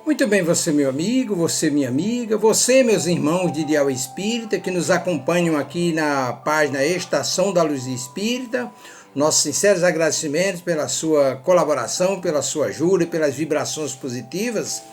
Muito bem, você meu amigo, você minha amiga, você meus irmãos de Ideal Espírita que nos acompanham aqui na página Estação da Luz Espírita. Nossos sinceros agradecimentos pela sua colaboração, pela sua ajuda e pelas vibrações positivas.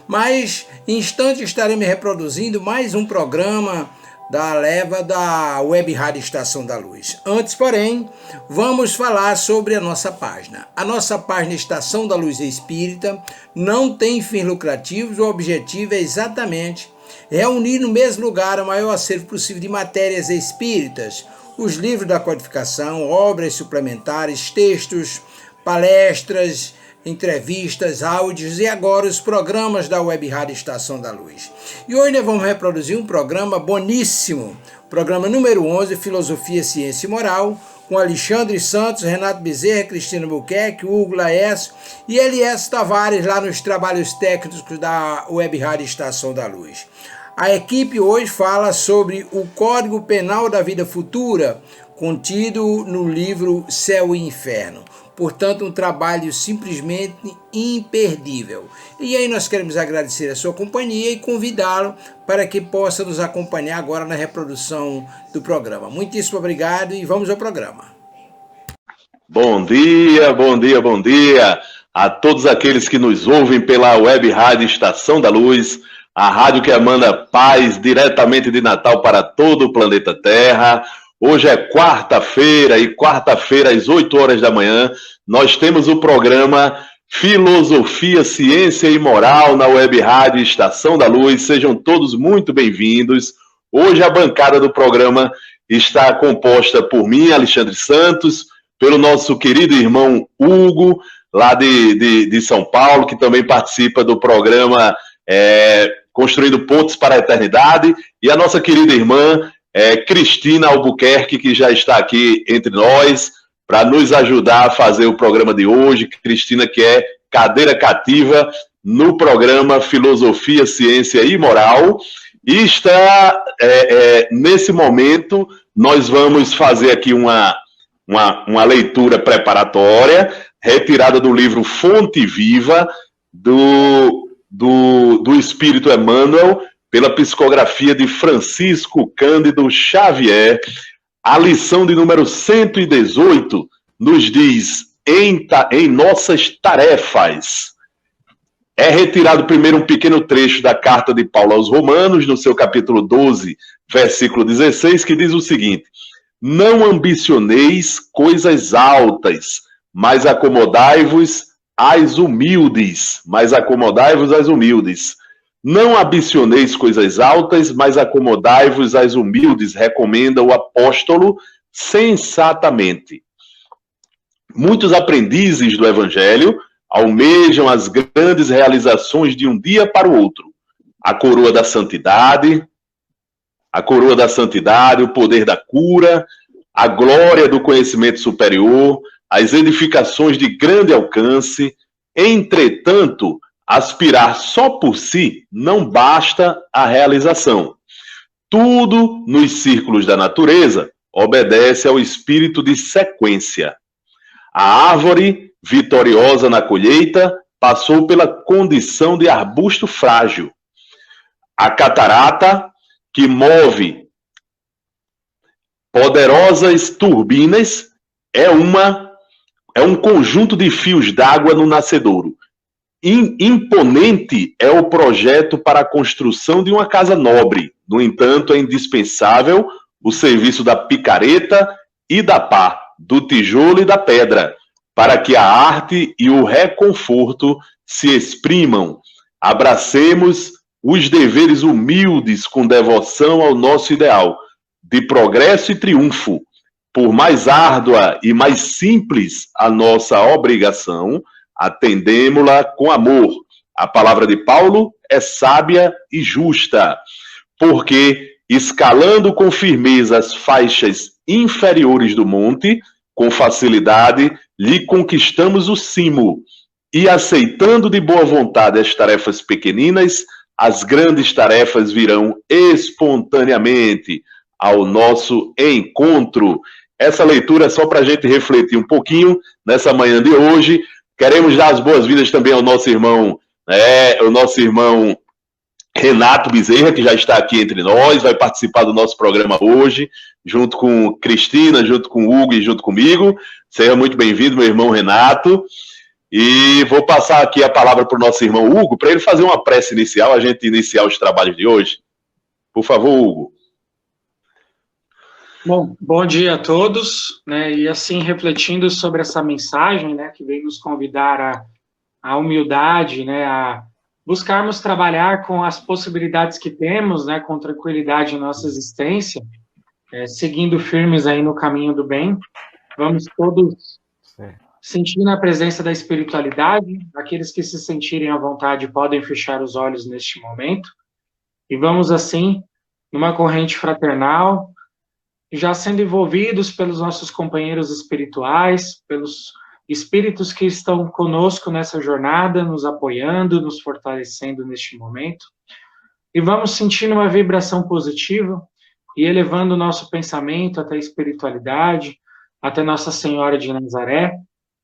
Mas em instantes estaremos reproduzindo mais um programa da leva da Web Rádio Estação da Luz. Antes, porém, vamos falar sobre a nossa página. A nossa página Estação da Luz Espírita não tem fins lucrativos, o objetivo é exatamente reunir no mesmo lugar o maior acervo possível de matérias espíritas, os livros da codificação, obras suplementares, textos, palestras, entrevistas, áudios e agora os programas da Web Rádio Estação da Luz. E hoje nós vamos reproduzir um programa boníssimo, programa número 11, Filosofia, Ciência e Moral, com Alexandre Santos, Renato Bezerra, Cristina Buquerque, Hugo Laércio e Elias Tavares lá nos trabalhos técnicos da Web Rádio Estação da Luz. A equipe hoje fala sobre o Código Penal da Vida Futura, contido no livro Céu e Inferno. Portanto, um trabalho simplesmente imperdível. E aí nós queremos agradecer a sua companhia e convidá-lo para que possa nos acompanhar agora na reprodução do programa. Muitíssimo obrigado e vamos ao programa. Bom dia, bom dia, bom dia a todos aqueles que nos ouvem pela Web Rádio Estação da Luz, a rádio que emana paz diretamente de Natal para todo o planeta Terra. Hoje é quarta-feira e quarta-feira às 8 horas da manhã nós temos o programa Filosofia, Ciência e Moral na Web Rádio Estação da Luz. Sejam todos muito bem-vindos. Hoje a bancada do programa está composta por mim, Alexandre Santos, pelo nosso querido irmão Hugo, lá de São Paulo, que também participa do programa Construindo Pontes para a Eternidade, e a nossa querida irmã Cristina Albuquerque, que já está aqui entre nós para nos ajudar a fazer o programa de hoje. Cristina, que é cadeira cativa no programa Filosofia, Ciência e Moral. E está, nesse momento, nós vamos fazer aqui uma leitura preparatória, retirada do livro Fonte Viva, do Espírito Emmanuel, pela psicografia de Francisco Cândido Xavier. A lição de número 118 nos diz, em nossas tarefas. É retirado primeiro um pequeno trecho da carta de Paulo aos Romanos, no seu capítulo 12, versículo 16, que diz o seguinte: não ambicioneis coisas altas, mas acomodai-vos às humildes. Não ambicioneis coisas altas, mas acomodai-vos às humildes, recomenda o apóstolo sensatamente. Muitos aprendizes do Evangelho almejam as grandes realizações de um dia para o outro. A coroa da santidade, o poder da cura, a glória do conhecimento superior, as edificações de grande alcance. Entretanto, aspirar só por si não basta a realização. Tudo nos círculos da natureza obedece ao espírito de sequência. A árvore, vitoriosa na colheita, passou pela condição de arbusto frágil. A catarata, que move poderosas turbinas, é um conjunto de fios d'água no nascedouro. Imponente é o projeto para a construção de uma casa nobre. No entanto, é indispensável o serviço da picareta e da pá, do tijolo e da pedra, para que a arte e o reconforto se exprimam. Abracemos os deveres humildes com devoção ao nosso ideal, de progresso e triunfo. Por mais árdua e mais simples a nossa obrigação, atendemo-la com amor. A palavra de Paulo é sábia e justa, porque, escalando com firmeza as faixas inferiores do monte, com facilidade lhe conquistamos o cimo, e aceitando de boa vontade as tarefas pequeninas, as grandes tarefas virão espontaneamente ao nosso encontro. Essa leitura é só para a gente refletir um pouquinho nessa manhã de hoje. Queremos dar as boas-vindas também ao nosso irmão o nosso irmão Renato Bezerra, que já está aqui entre nós, vai participar do nosso programa hoje, junto com Cristina, junto com Hugo e junto comigo. Seja muito bem-vindo, meu irmão Renato. E vou passar aqui a palavra para o nosso irmão Hugo, para ele fazer uma prece inicial, a gente iniciar os trabalhos de hoje. Por favor, Hugo. Bom dia a todos, né? E assim, refletindo sobre essa mensagem, né, que vem nos convidar à humildade, né, a buscarmos trabalhar com as possibilidades que temos, né, com tranquilidade em nossa existência, seguindo firmes aí no caminho do bem. Vamos todos sentir a presença da espiritualidade. Aqueles que se sentirem à vontade podem fechar os olhos neste momento. E vamos assim, numa corrente fraternal, já sendo envolvidos pelos nossos companheiros espirituais, pelos espíritos que estão conosco nessa jornada, nos apoiando, nos fortalecendo neste momento. E vamos sentindo uma vibração positiva e elevando o nosso pensamento até a espiritualidade, até Nossa Senhora de Nazaré,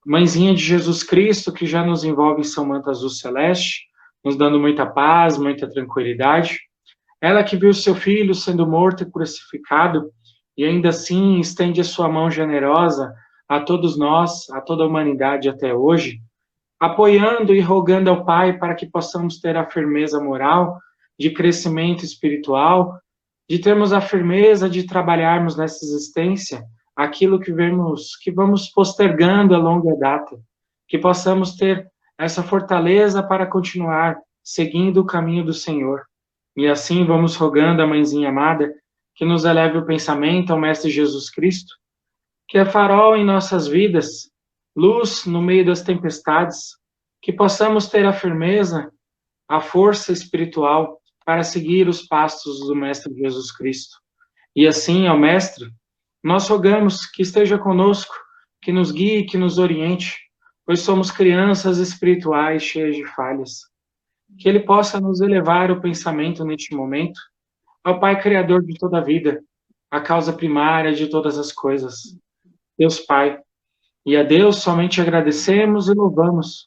Mãezinha de Jesus Cristo, que já nos envolve em seu manto azul celeste, nos dando muita paz, muita tranquilidade. Ela que viu seu filho sendo morto e crucificado, e ainda assim estende a sua mão generosa a todos nós, a toda a humanidade até hoje, apoiando e rogando ao Pai para que possamos ter a firmeza moral de crescimento espiritual, de termos a firmeza de trabalharmos nessa existência aquilo que vamos postergando a longa data, que possamos ter essa fortaleza para continuar seguindo o caminho do Senhor. E assim vamos rogando a Mãezinha amada que nos eleve o pensamento ao Mestre Jesus Cristo, que é farol em nossas vidas, luz no meio das tempestades, que possamos ter a firmeza, a força espiritual para seguir os passos do Mestre Jesus Cristo. E assim, ao Mestre, nós rogamos que esteja conosco, que nos guie, que nos oriente, pois somos crianças espirituais cheias de falhas. Que Ele possa nos elevar o pensamento neste momento ao Pai Criador de toda a vida, a causa primária de todas as coisas, Deus Pai. E a Deus somente agradecemos e louvamos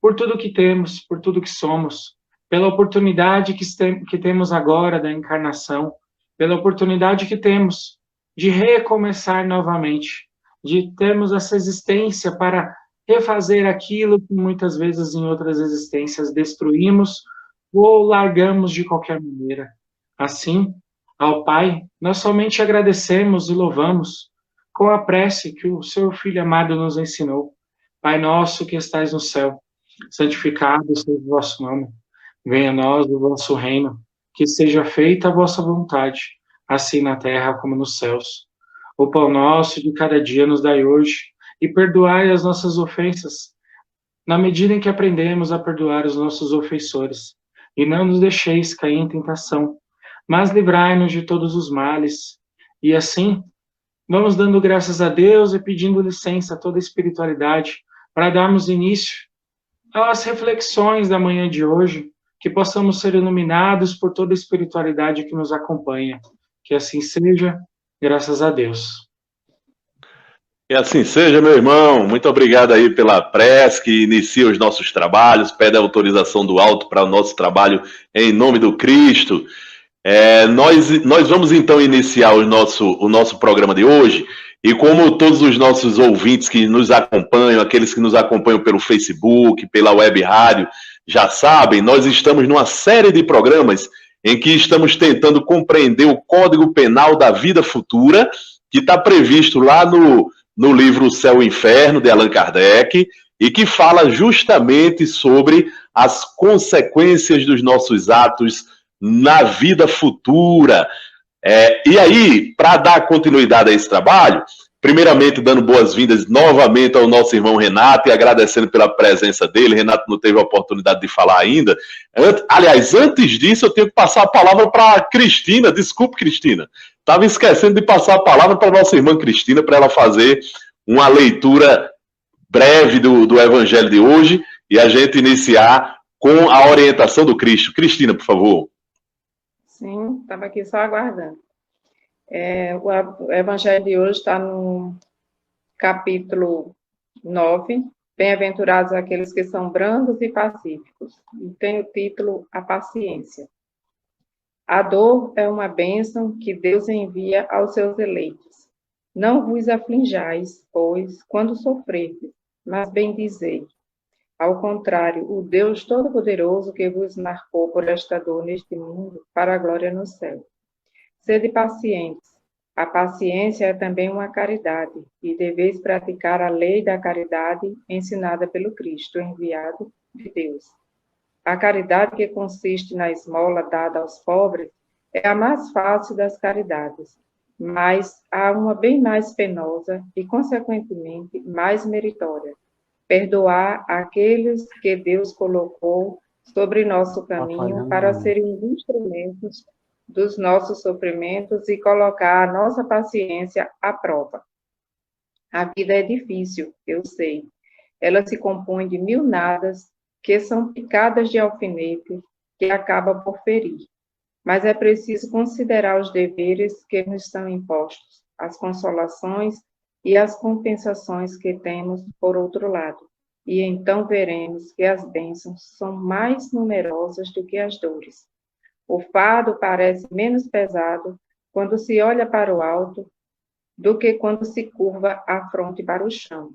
por tudo que temos, por tudo que somos, pela oportunidade que temos agora da encarnação, pela oportunidade que temos de recomeçar novamente, de termos essa existência para refazer aquilo que muitas vezes em outras existências destruímos ou largamos de qualquer maneira. Assim, ao Pai, nós somente agradecemos e louvamos com a prece que o seu Filho amado nos ensinou. Pai nosso que estais no céu, santificado seja o vosso nome. Venha a nós o vosso reino, que seja feita a vossa vontade, assim na terra como nos céus. O pão nosso de cada dia nos dai hoje, e perdoai as nossas ofensas, na medida em que aprendemos a perdoar os nossos ofensores. E não nos deixeis cair em tentação, mas livrai-nos de todos os males. E assim, vamos dando graças a Deus e pedindo licença a toda a espiritualidade para darmos início às reflexões da manhã de hoje, que possamos ser iluminados por toda a espiritualidade que nos acompanha. Que assim seja, graças a Deus. Que assim seja, meu irmão. Muito obrigado aí pela prece que inicia os nossos trabalhos, pede a autorização do alto para o nosso trabalho em nome do Cristo. Nós vamos então iniciar o nosso programa de hoje, e como todos os nossos ouvintes que nos acompanham, aqueles que nos acompanham pelo Facebook, pela web rádio, já sabem, nós estamos numa série de programas em que estamos tentando compreender o Código Penal da Vida Futura, que está previsto lá no livro O Céu e o Inferno, de Allan Kardec, e que fala justamente sobre as consequências dos nossos atos na vida futura. E aí, para dar continuidade a esse trabalho, primeiramente dando boas-vindas novamente ao nosso irmão Renato e agradecendo pela presença dele. Renato não teve a oportunidade de falar ainda. Aliás, antes disso, eu tenho que passar a palavra para a Cristina. Desculpe, Cristina. Estava esquecendo de passar a palavra para a nossa irmã Cristina, para ela fazer uma leitura breve do Evangelho de hoje e a gente iniciar com a orientação do Cristo. Cristina, por favor. Sim, estava aqui só aguardando. O Evangelho de hoje está no capítulo 9, Bem-aventurados aqueles que são brandos e pacíficos. E tem o título A Paciência. A dor é uma bênção que Deus envia aos seus eleitos. Não vos aflinjais, pois, quando sofrerdes, mas bendizei. Ao contrário, o Deus Todo-Poderoso que vos marcou por esta dor neste mundo, para a glória no céu. Sede pacientes. A paciência é também uma caridade, e deveis praticar a lei da caridade ensinada pelo Cristo, enviado de Deus. A caridade que consiste na esmola dada aos pobres é a mais fácil das caridades, mas há uma bem mais penosa e, consequentemente, mais meritória. Perdoar aqueles que Deus colocou sobre nosso caminho para serem instrumentos dos nossos sofrimentos e colocar a nossa paciência à prova. A vida é difícil, eu sei. Ela se compõe de mil nadas que são picadas de alfinete que acaba por ferir. Mas é preciso considerar os deveres que nos são impostos, as consolações e as compensações que temos por outro lado. E então veremos que as bênçãos são mais numerosas do que as dores. O fardo parece menos pesado quando se olha para o alto do que quando se curva a fronte para o chão.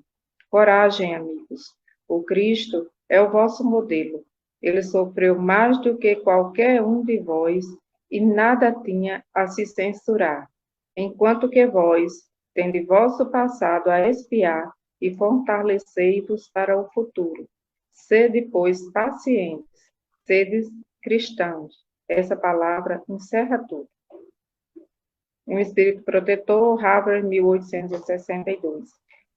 Coragem, amigos. O Cristo é o vosso modelo. Ele sofreu mais do que qualquer um de vós e nada tinha a se censurar, enquanto que vós, tende vosso passado a expiar e fortalecei-vos para o futuro. Sede, pois, pacientes, sede cristãos. Essa palavra encerra tudo. Um espírito protetor, Harvard, 1862.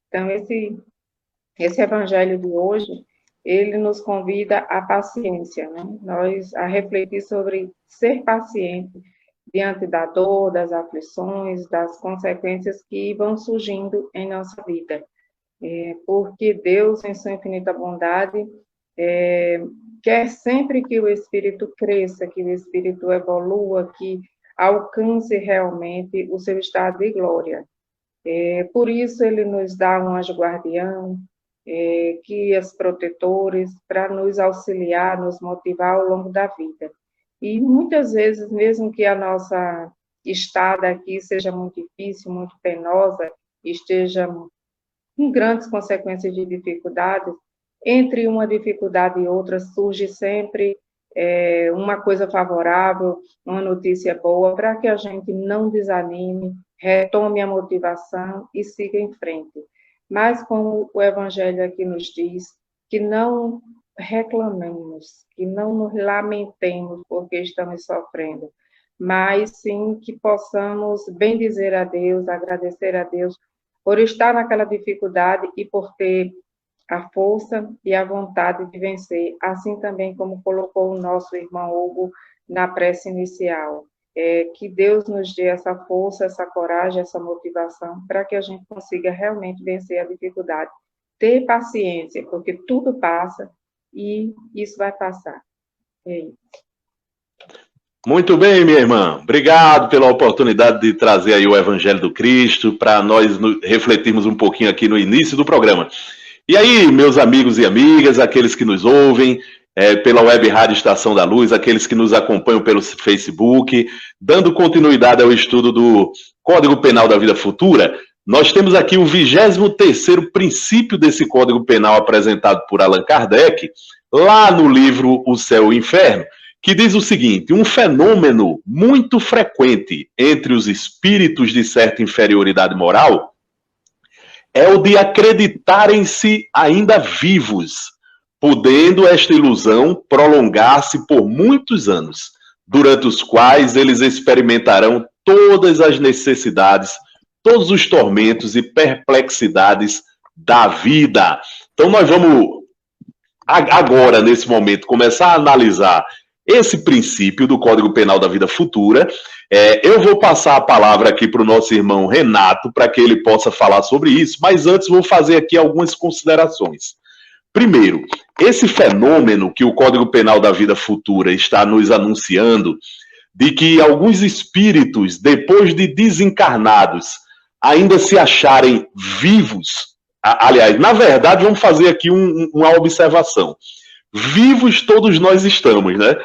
Então, esse evangelho de hoje, ele nos convida à paciência, né? Nós a refletir sobre ser paciente diante da dor, das aflições, das consequências que vão surgindo em nossa vida. Porque Deus, em sua infinita bondade, quer sempre que o espírito cresça, que o espírito evolua, que alcance realmente o seu estado de glória. Por isso, ele nos dá um anjo guardião, guias protetores, para nos auxiliar, nos motivar ao longo da vida. E muitas vezes, mesmo que a nossa estada aqui seja muito difícil, muito penosa, esteja com grandes consequências de dificuldades, entre uma dificuldade e outra surge sempre uma coisa favorável, uma notícia boa, para que a gente não desanime, retome a motivação e siga em frente. Mas como o Evangelho aqui nos diz, que não reclamemos, que não nos lamentemos porque estamos sofrendo, mas sim que possamos bendizer a Deus, agradecer a Deus por estar naquela dificuldade e por ter a força e a vontade de vencer, assim também como colocou o nosso irmão Hugo na prece inicial. Que Deus nos dê essa força, essa coragem, essa motivação, para que a gente consiga realmente vencer a dificuldade. Ter paciência, porque tudo passa e isso vai passar. É isso. Muito bem, minha irmã. Obrigado pela oportunidade de trazer aí o Evangelho do Cristo para nós refletirmos um pouquinho aqui no início do programa. E aí, meus amigos e amigas, aqueles que nos ouvem pela Web Rádio Estação da Luz, aqueles que nos acompanham pelo Facebook, dando continuidade ao estudo do Código Penal da Vida Futura, nós temos aqui o 23º princípio desse Código Penal apresentado por Allan Kardec, lá no livro O Céu e o Inferno, que diz o seguinte: um fenômeno muito frequente entre os espíritos de certa inferioridade moral é o de acreditarem-se ainda vivos, podendo esta ilusão prolongar-se por muitos anos, durante os quais eles experimentarão todas as necessidades, todos os tormentos e perplexidades da vida. Então nós vamos agora, nesse momento, começar a analisar esse princípio do Código Penal da Vida Futura. Eu vou passar a palavra aqui para o nosso irmão Renato, para que ele possa falar sobre isso, mas antes vou fazer aqui algumas considerações. Primeiro, esse fenômeno que o Código Penal da Vida Futura está nos anunciando, de que alguns espíritos, depois de desencarnados, ainda se acharem vivos, Aliás, na verdade, vamos fazer aqui uma observação. Vivos todos nós estamos, né?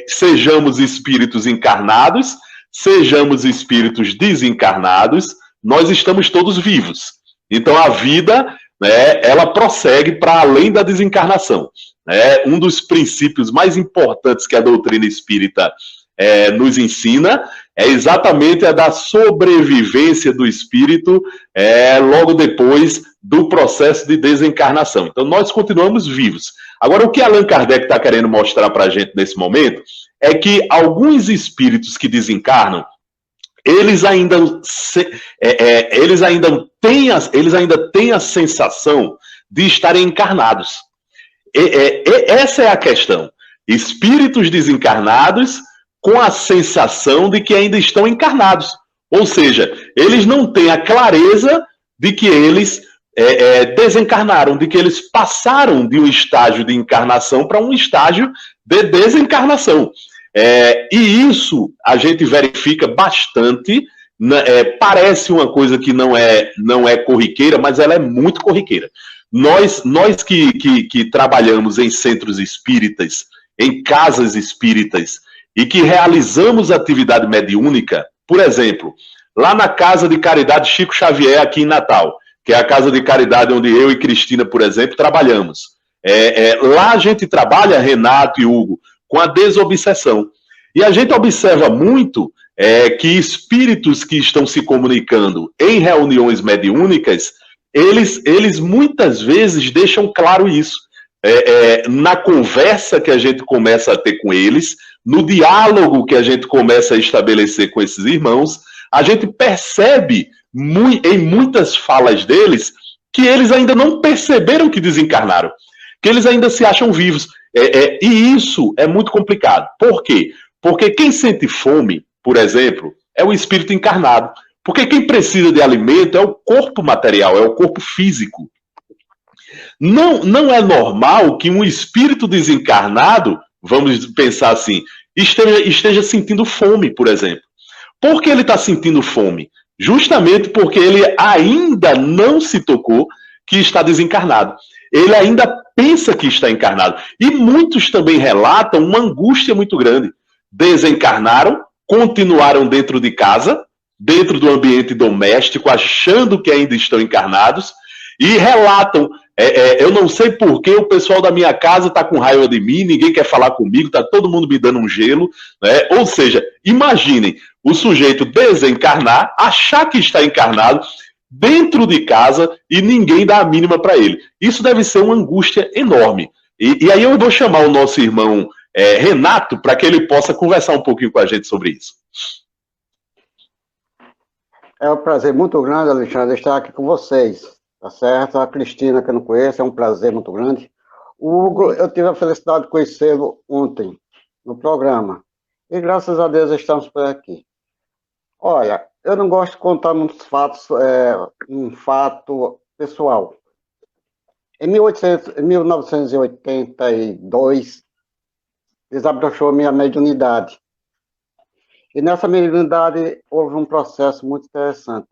Sejamos espíritos encarnados, sejamos espíritos desencarnados, nós estamos todos vivos. Então a vida, né, ela prossegue para além da desencarnação. Né? Um dos princípios mais importantes que a doutrina espírita nos ensina é exatamente a da sobrevivência do espírito logo depois do processo de desencarnação. Então, nós continuamos vivos. Agora, o que Allan Kardec está querendo mostrar para a gente nesse momento é que alguns espíritos que desencarnam, eles ainda têm a sensação de estarem encarnados. Essa é a questão. Espíritos desencarnados com a sensação de que ainda estão encarnados. Ou seja, eles não têm a clareza de que eles desencarnaram, de que eles passaram de um estágio de encarnação para um estágio de desencarnação. E isso a gente verifica bastante. Parece uma coisa que não é corriqueira, mas ela é muito corriqueira. Nós que trabalhamos em centros espíritas, em casas espíritas, e que realizamos atividade mediúnica, por exemplo, lá na Casa de Caridade Chico Xavier, aqui em Natal, que é a casa de caridade onde eu e Cristina, por exemplo, trabalhamos. Lá a gente trabalha, Renato e Hugo, com a desobsessão. E a gente observa muito que espíritos que estão se comunicando em reuniões mediúnicas, eles muitas vezes deixam claro isso. Na conversa que a gente começa a ter com eles, no diálogo que a gente começa a estabelecer com esses irmãos, a gente percebe em muitas falas deles que eles ainda não perceberam que desencarnaram, que eles ainda se acham vivos. E isso é muito complicado. Por quê? Porque quem sente fome, por exemplo, é o espírito encarnado. Porque quem precisa de alimento é o corpo material, é o corpo físico. Não é normal que um espírito desencarnado, vamos pensar assim, esteja sentindo fome, por exemplo. Por que ele está sentindo fome? Justamente porque ele ainda não se tocou que está desencarnado. Ele ainda pensa que está encarnado. E muitos também relatam uma angústia muito grande. Desencarnaram, continuaram dentro de casa, dentro do ambiente doméstico, achando que ainda estão encarnados, e relatam, eu não sei por que o pessoal da minha casa está com raiva de mim, ninguém quer falar comigo, está todo mundo me dando um gelo, né? Ou seja, imaginem o sujeito desencarnar, achar que está encarnado, dentro de casa, e ninguém dá a mínima para ele. Isso deve ser uma angústia enorme. E aí eu vou chamar o nosso irmão Renato, para que ele possa conversar um pouquinho com a gente sobre isso. É um prazer muito grande, Alexandre, estar aqui com vocês, tá certo? A Cristina, que eu não conheço, é um prazer muito grande. O Hugo, eu tive a felicidade de conhecê-lo ontem, no programa. E graças a Deus estamos por aqui. Olha, eu não gosto de contar muitos fatos, um fato pessoal. Em 1982, desabrochou minha mediunidade. E nessa mediunidade houve um processo muito interessante.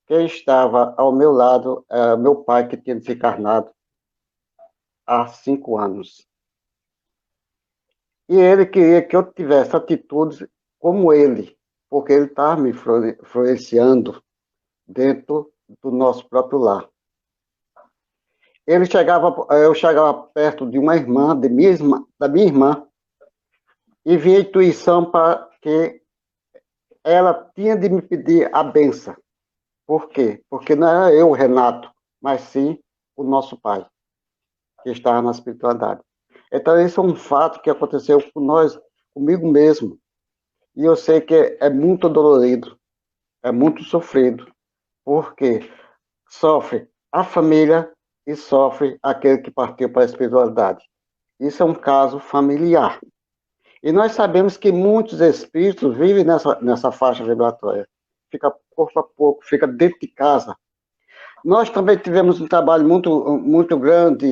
Quem estava ao meu lado era meu pai, que tinha desencarnado há 5 anos. E ele queria que eu tivesse atitudes como ele, porque ele estava me influenciando dentro do nosso próprio lar. Eu chegava perto de uma irmã, da minha irmã, e vi a intuição para que ela tinha de me pedir a benção. Por quê? Porque não era eu, Renato, mas sim o nosso pai, que estava na espiritualidade. Então, esse é um fato que aconteceu comigo mesmo. E eu sei que é muito dolorido, é muito sofrido, porque sofre a família e sofre aquele que partiu para a espiritualidade. Isso é um caso familiar. E nós sabemos que muitos espíritos vivem nessa faixa vibratória. Fica pouco a pouco, fica dentro de casa. Nós também tivemos um trabalho muito grande,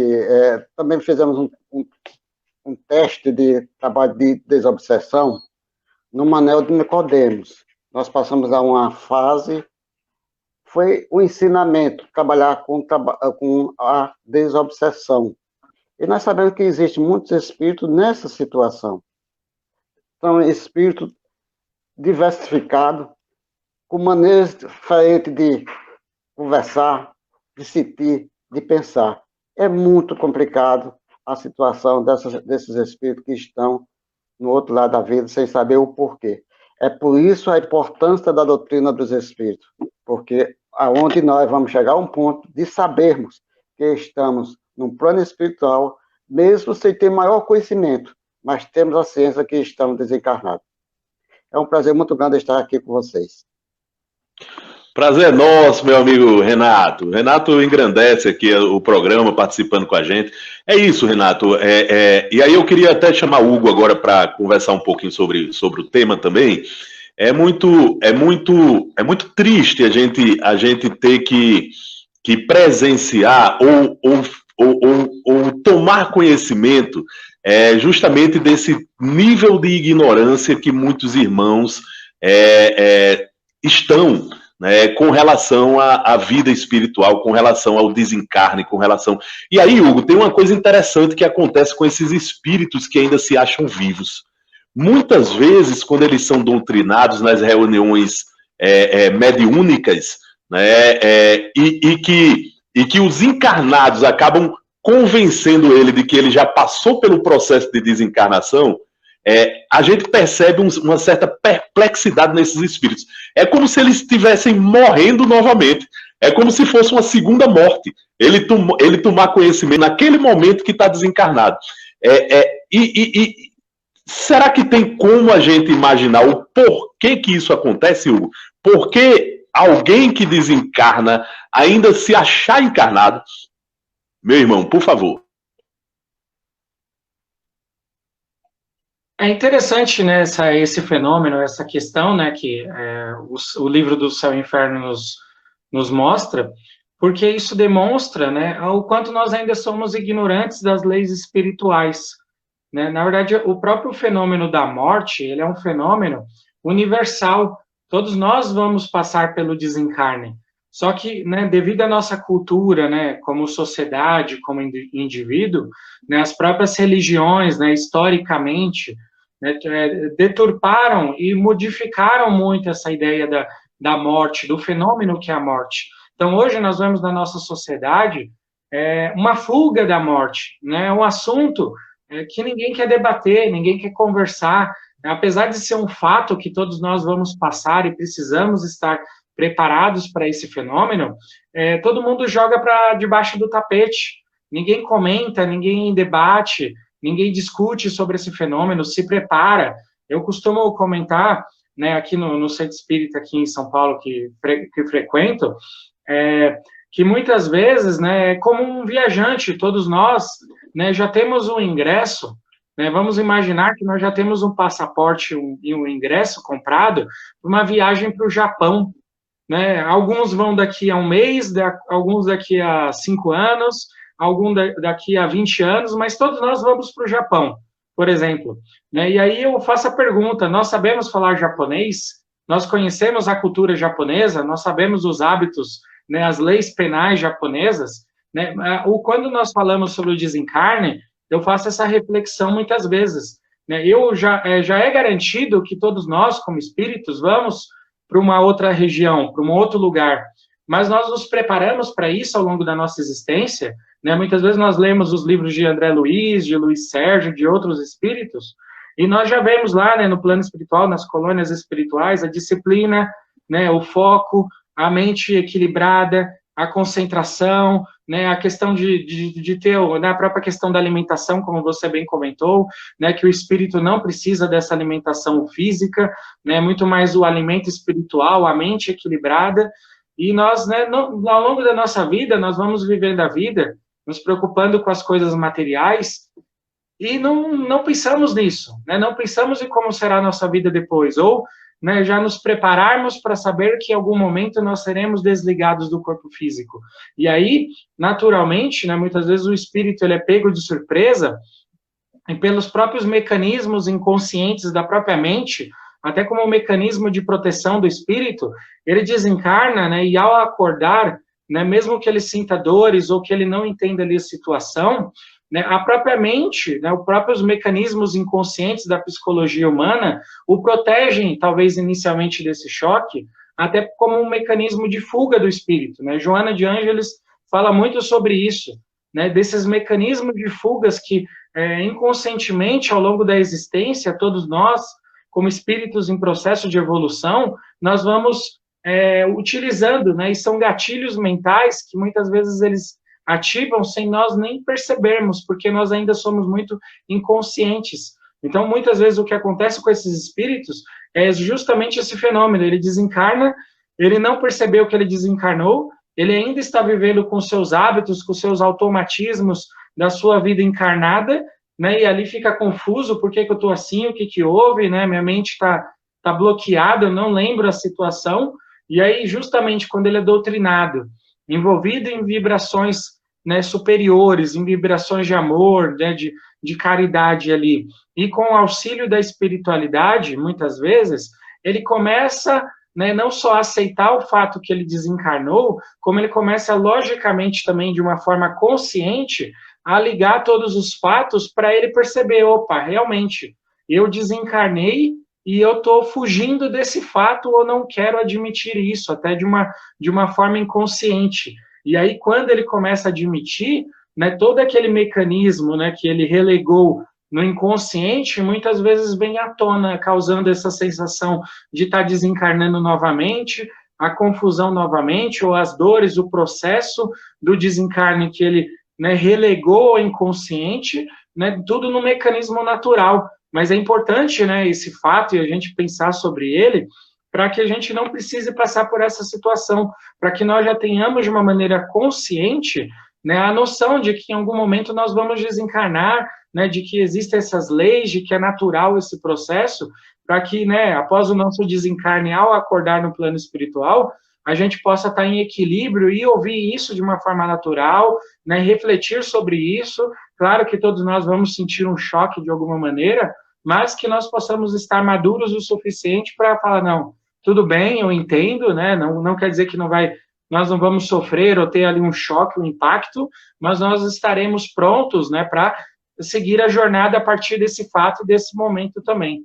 também fizemos um teste de trabalho de desobsessão no Manel de Nicodemos. Nós passamos a uma fase foi o ensinamento, trabalhar com a desobsessão. E nós sabemos que existem muitos espíritos nessa situação. São espíritos diversificados, com maneiras diferentes de conversar, de sentir, de pensar. É muito complicado a situação desses espíritos que estão no outro lado da vida sem saber o porquê. É por isso a importância da doutrina dos espíritos, porque aonde nós vamos chegar a um ponto de sabermos que estamos num plano espiritual, mesmo sem ter maior conhecimento, mas temos a ciência que estamos desencarnados. É um prazer muito grande estar aqui com vocês. Prazer nosso, meu amigo Renato. Renato engrandece aqui o programa, participando com a gente. É isso, Renato. E aí eu queria até chamar o Hugo agora para conversar um pouquinho sobre o tema também. É muito triste a gente ter que presenciar ou tomar conhecimento justamente desse nível de ignorância que muitos irmãos estão, né, com relação à vida espiritual, com relação ao desencarne, com relação... E aí, Hugo, tem uma coisa interessante que acontece com esses espíritos que ainda se acham vivos. Muitas vezes, quando eles são doutrinados nas reuniões mediúnicas, né, e que os encarnados acabam convencendo ele de que ele já passou pelo processo de desencarnação, a gente percebe uma certa perplexidade nesses espíritos. É como se eles estivessem morrendo novamente. É como se fosse uma segunda morte. Ele tomar conhecimento naquele momento que está desencarnado. Será que tem como a gente imaginar o porquê que isso acontece, Hugo? Por que alguém que desencarna ainda se achar encarnado? Meu irmão, por favor. É interessante, né, esse fenômeno, essa questão, né, que o livro do Céu e Inferno nos mostra, porque isso demonstra, né, o quanto nós ainda somos ignorantes das leis espirituais, né? Na verdade, o próprio fenômeno da morte, ele é um fenômeno universal. Todos nós vamos passar pelo desencarne. Só que, né, devido à nossa cultura, né, como sociedade, como indivíduo, né, as próprias religiões, né, historicamente, né, deturparam e modificaram muito essa ideia da morte, do fenômeno que é a morte. Então, hoje nós vemos na nossa sociedade uma fuga da morte, né, um assunto que ninguém quer debater, ninguém quer conversar, apesar de ser um fato que todos nós vamos passar e precisamos estar preparados para esse fenômeno, todo mundo joga para debaixo do tapete, ninguém comenta, ninguém debate, ninguém discute sobre esse fenômeno, se prepara. Eu costumo comentar, né, aqui no Centro Espírita, aqui em São Paulo, que frequento, que muitas vezes, né, é como um viajante, todos nós, né, já temos um ingresso, né, vamos imaginar que nós já temos um passaporte e um ingresso comprado para uma viagem para o Japão, né? Alguns vão daqui a um mês, alguns daqui a 5 anos, alguns daqui a 20 anos, mas todos nós vamos para o Japão, por exemplo, né? E aí eu faço a pergunta, nós sabemos falar japonês? Nós conhecemos a cultura japonesa? Nós sabemos os hábitos, né, as leis penais japonesas, né? Quando nós falamos sobre o desencarne, eu faço essa reflexão muitas vezes, né? Já é garantido que todos nós, como espíritos, vamos para uma outra região, para um outro lugar, mas nós nos preparamos para isso ao longo da nossa existência, né? Muitas vezes nós lemos os livros de André Luiz, de Luiz Sérgio, de outros espíritos, e nós já vemos lá, né, no plano espiritual, nas colônias espirituais, a disciplina, né, o foco, a mente equilibrada, a concentração, né, a questão de ter, né, a própria questão da alimentação, como você bem comentou, né, que o espírito não precisa dessa alimentação física, né, muito mais o alimento espiritual, a mente equilibrada, e nós, né, ao longo da nossa vida, nós vamos vivendo a vida, nos preocupando com as coisas materiais, e não pensamos nisso, né, não pensamos em como será a nossa vida depois, ou, né, já nos prepararmos para saber que em algum momento nós seremos desligados do corpo físico. E aí, naturalmente, né, muitas vezes o espírito ele é pego de surpresa e pelos próprios mecanismos inconscientes da própria mente, até como um mecanismo de proteção do espírito, ele desencarna, né, e ao acordar, né, mesmo que ele sinta dores ou que ele não entenda ali a situação, né, a própria mente, né, os próprios mecanismos inconscientes da psicologia humana o protegem, talvez inicialmente desse choque, até como um mecanismo de fuga do espírito, né? Joana de Ângeles fala muito sobre isso, né, desses mecanismos de fugas que inconscientemente ao longo da existência, todos nós, como espíritos em processo de evolução, nós vamos utilizando, né, e são gatilhos mentais que muitas vezes eles ativam sem nós nem percebermos, porque nós ainda somos muito inconscientes. Então, muitas vezes o que acontece com esses espíritos é justamente esse fenômeno, ele desencarna, ele não percebeu que ele desencarnou, ele ainda está vivendo com seus hábitos, com seus automatismos da sua vida encarnada, né, e ali fica confuso, por que eu estou assim, o que houve, né, minha mente está bloqueada, eu não lembro a situação, e aí justamente quando ele é doutrinado, envolvido em vibrações, né, superiores, em vibrações de amor, né, de caridade ali, e com o auxílio da espiritualidade, muitas vezes, ele começa, né, não só a aceitar o fato que ele desencarnou, como ele começa, logicamente, também de uma forma consciente, a ligar todos os fatos para ele perceber, opa, realmente, eu desencarnei e eu estou fugindo desse fato ou não quero admitir isso, até de uma forma inconsciente. E aí, quando ele começa a admitir, né, todo aquele mecanismo, né, que ele relegou no inconsciente, muitas vezes vem à tona, causando essa sensação de estar desencarnando novamente, a confusão novamente, ou as dores, o processo do desencarne que ele, né, relegou ao inconsciente, né, tudo no mecanismo natural. Mas é importante, né, esse fato e a gente pensar sobre ele, para que a gente não precise passar por essa situação, para que nós já tenhamos de uma maneira consciente, né, a noção de que em algum momento nós vamos desencarnar, né, de que existem essas leis, de que é natural esse processo, para que, né, após o nosso desencarne, ao acordar no plano espiritual, a gente possa estar em equilíbrio e ouvir isso de uma forma natural, né, refletir sobre isso. Claro que todos nós vamos sentir um choque de alguma maneira, mas que nós possamos estar maduros o suficiente para falar, não, tudo bem, eu entendo, né, não quer dizer que nós não vamos sofrer ou ter ali um choque, um impacto, mas nós estaremos prontos, né, para seguir a jornada a partir desse fato, desse momento também.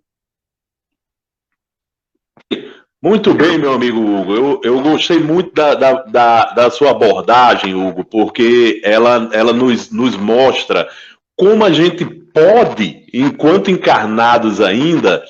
Muito bem, meu amigo Hugo. Eu gostei muito da sua abordagem, Hugo, porque ela nos mostra como a gente pode, enquanto encarnados ainda,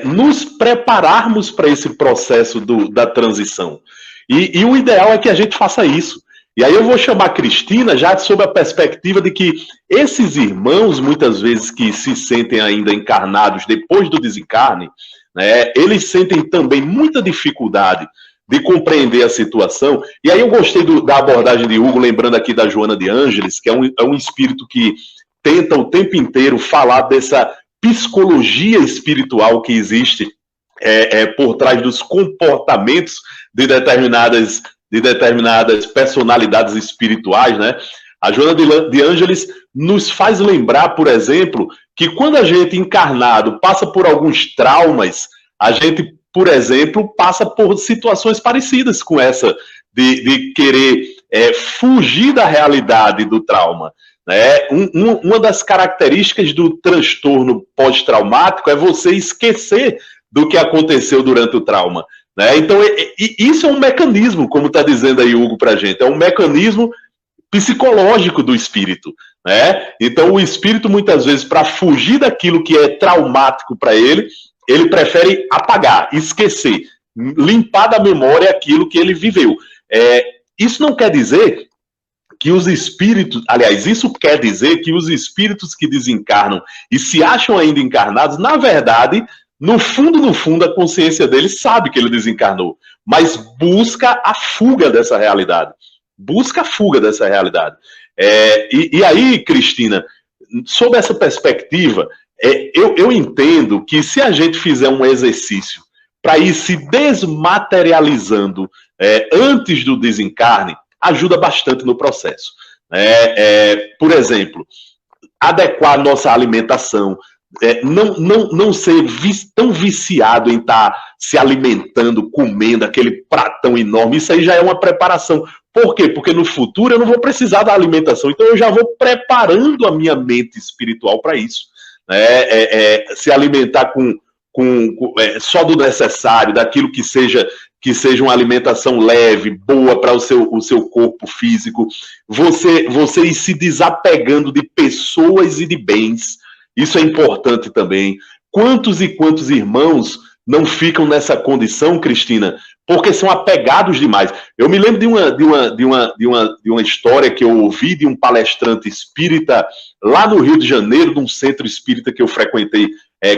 nos prepararmos para esse processo da transição. E o ideal é que a gente faça isso. E aí eu vou chamar a Cristina já sob a perspectiva de que esses irmãos, muitas vezes que se sentem ainda encarnados depois do desencarne, né, eles sentem também muita dificuldade de compreender a situação. E aí eu gostei da abordagem de Hugo, lembrando aqui da Joana de Ângeles, que é um espírito que tenta o tempo inteiro falar dessa psicologia espiritual que existe por trás dos comportamentos de determinadas personalidades espirituais, né? A Joana de Ângeles nos faz lembrar, por exemplo, que quando a gente encarnado passa por alguns traumas, a gente, por exemplo, passa por situações parecidas com essa, de querer fugir da realidade do trauma. Né? Uma das características do transtorno pós-traumático é você esquecer do que aconteceu durante o trauma. Né? Então, isso é um mecanismo, como está dizendo aí Hugo para a gente, é um mecanismo psicológico do espírito. Né? Então, o espírito, muitas vezes, para fugir daquilo que é traumático para ele prefere apagar, esquecer, limpar da memória aquilo que ele viveu. Isso não quer dizer que os espíritos, aliás, isso quer dizer que os espíritos que desencarnam e se acham ainda encarnados, na verdade, no fundo, a consciência deles sabe que ele desencarnou, mas busca a fuga dessa realidade. Busca a fuga dessa realidade. E aí, Cristina, sob essa perspectiva, eu entendo que se a gente fizer um exercício para ir se desmaterializando antes do desencarne, ajuda bastante no processo. Por exemplo, adequar nossa alimentação, não ser tão viciado em estar se alimentando, comendo aquele pratão enorme. Isso aí já é uma preparação. Por quê? Porque no futuro eu não vou precisar da alimentação, então eu já vou preparando a minha mente espiritual para isso. Se alimentar só do necessário, daquilo que seja uma alimentação leve, boa para o seu corpo físico, você ir se desapegando de pessoas e de bens. Isso é importante também. Quantos e quantos irmãos não ficam nessa condição, Cristina, porque são apegados demais? Eu me lembro de uma história que eu ouvi de um palestrante espírita lá no Rio de Janeiro, de um centro espírita que eu frequentei,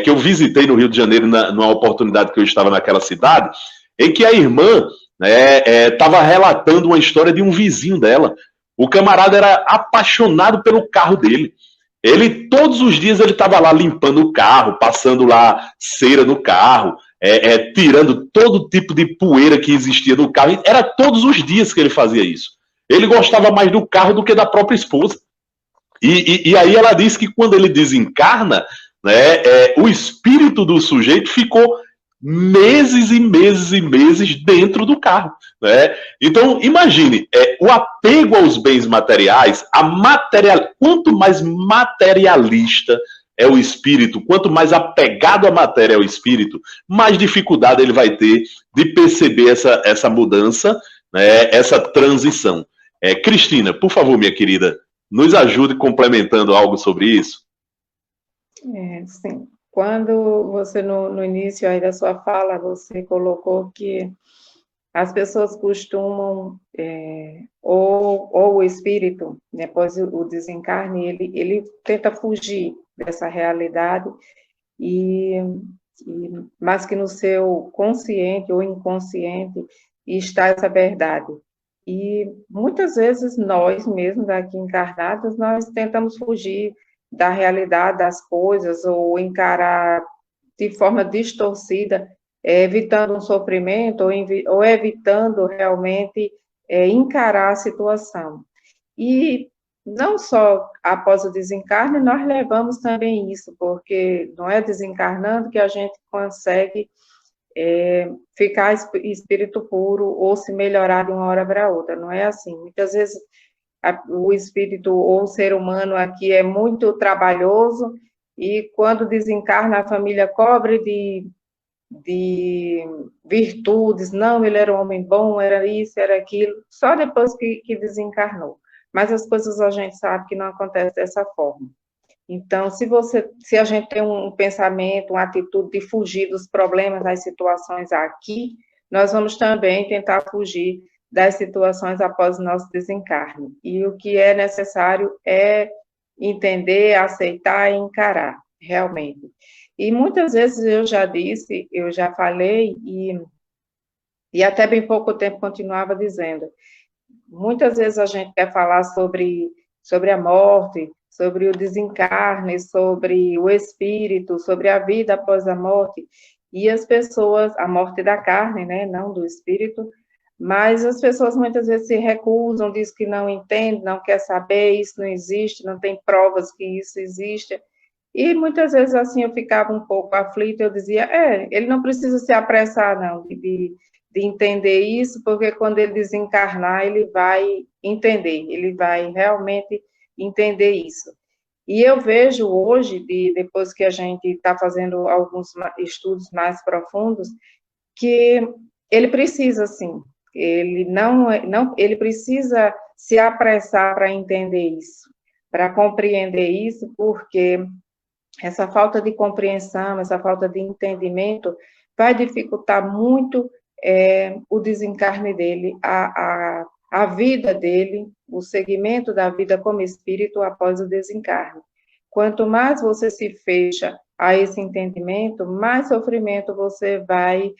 que eu visitei no Rio de Janeiro numa oportunidade que eu estava naquela cidade, em que a irmã estava relatando uma história de um vizinho dela. O camarada era apaixonado pelo carro dele. Ele, todos os dias, ele estava lá limpando o carro, passando lá cera no carro, tirando todo tipo de poeira que existia no carro. Era todos os dias que ele fazia isso. Ele gostava mais do carro do que da própria esposa. E aí ela disse que quando ele desencarna, o espírito do sujeito ficou meses e meses e meses dentro do carro. Então, imagine, o apego aos bens materiais, quanto mais materialista é o espírito, quanto mais apegado à matéria é o espírito, mais dificuldade ele vai ter de perceber essa mudança, essa transição. Cristina, por favor, minha querida, nos ajude complementando algo sobre isso. Sim. Quando você, no início aí da sua fala, você colocou que as pessoas costumam, ou o espírito, depois o desencarne, ele tenta fugir dessa realidade, mas que no seu consciente ou inconsciente está essa verdade. E muitas vezes nós mesmos aqui encarnados, nós tentamos fugir da realidade das coisas ou encarar de forma distorcida, evitando um sofrimento ou evitando realmente encarar a situação. E não só após o desencarne, nós levamos também isso, porque não é desencarnando que a gente consegue ficar espírito puro ou se melhorar de uma hora para outra, não é assim. Muitas vezes o espírito ou o ser humano aqui é muito trabalhoso e quando desencarna a família cobre de virtudes, não, ele era um homem bom, era isso, era aquilo, só depois que desencarnou. Mas as coisas a gente sabe que não acontece dessa forma. Então, se a gente tem um pensamento, uma atitude de fugir dos problemas, das situações aqui, nós vamos também tentar fugir das situações após o nosso desencarne. E o que é necessário é entender, aceitar e encarar, realmente. E muitas vezes eu já disse, eu já falei, e até bem pouco tempo continuava dizendo, muitas vezes a gente quer falar sobre a morte, sobre o desencarne, sobre o espírito, sobre a vida após a morte, e as pessoas, a morte da carne, né, não do espírito, mas as pessoas muitas vezes se recusam, dizem que não entendem, não quer saber, isso não existe, não tem provas que isso existe. E muitas vezes assim eu ficava um pouco aflita, eu dizia, ele não precisa se apressar não, de entender isso, porque quando ele desencarnar, ele vai entender, ele vai realmente entender isso. E eu vejo hoje, depois que a gente está fazendo alguns estudos mais profundos, que ele precisa, sim, ele precisa se apressar para entender isso, para compreender isso, porque essa falta de compreensão, essa falta de entendimento vai dificultar muito o desencarne dele, a vida dele, o segmento da vida como espírito após o desencarne. Quanto mais você se fecha a esse entendimento, mais sofrimento você vai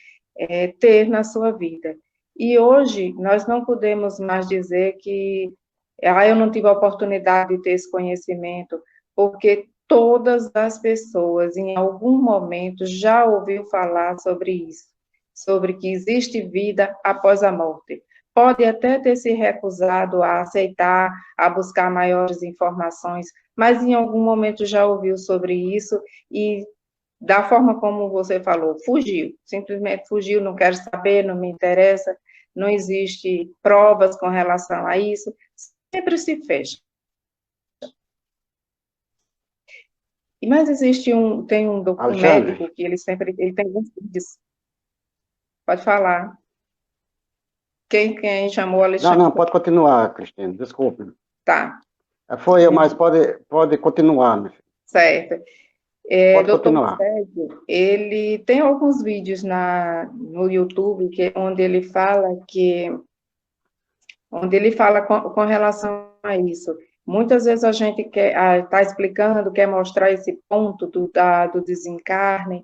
ter na sua vida. E hoje, nós não podemos mais dizer que eu não tive a oportunidade de ter esse conhecimento, porque todas as pessoas, em algum momento, já ouviu falar sobre isso, sobre que existe vida após a morte. Pode até ter se recusado a aceitar, a buscar maiores informações, mas em algum momento já ouviu sobre isso e, da forma como você falou, fugiu, simplesmente fugiu, não quero saber, não me interessa, não existe provas com relação a isso, sempre se fecha. Mas tem um médico que ele tem alguns vídeos. Pode falar. Quem chamou Alexandre? Não, pode continuar, Cristina, desculpe. Tá. Foi eu, mas pode continuar, meu filho. Certo. Pode Dr. continuar. Sérgio, ele tem alguns vídeos no YouTube onde ele fala com relação a isso. Muitas vezes a gente está explicando, quer mostrar esse ponto do desencarne,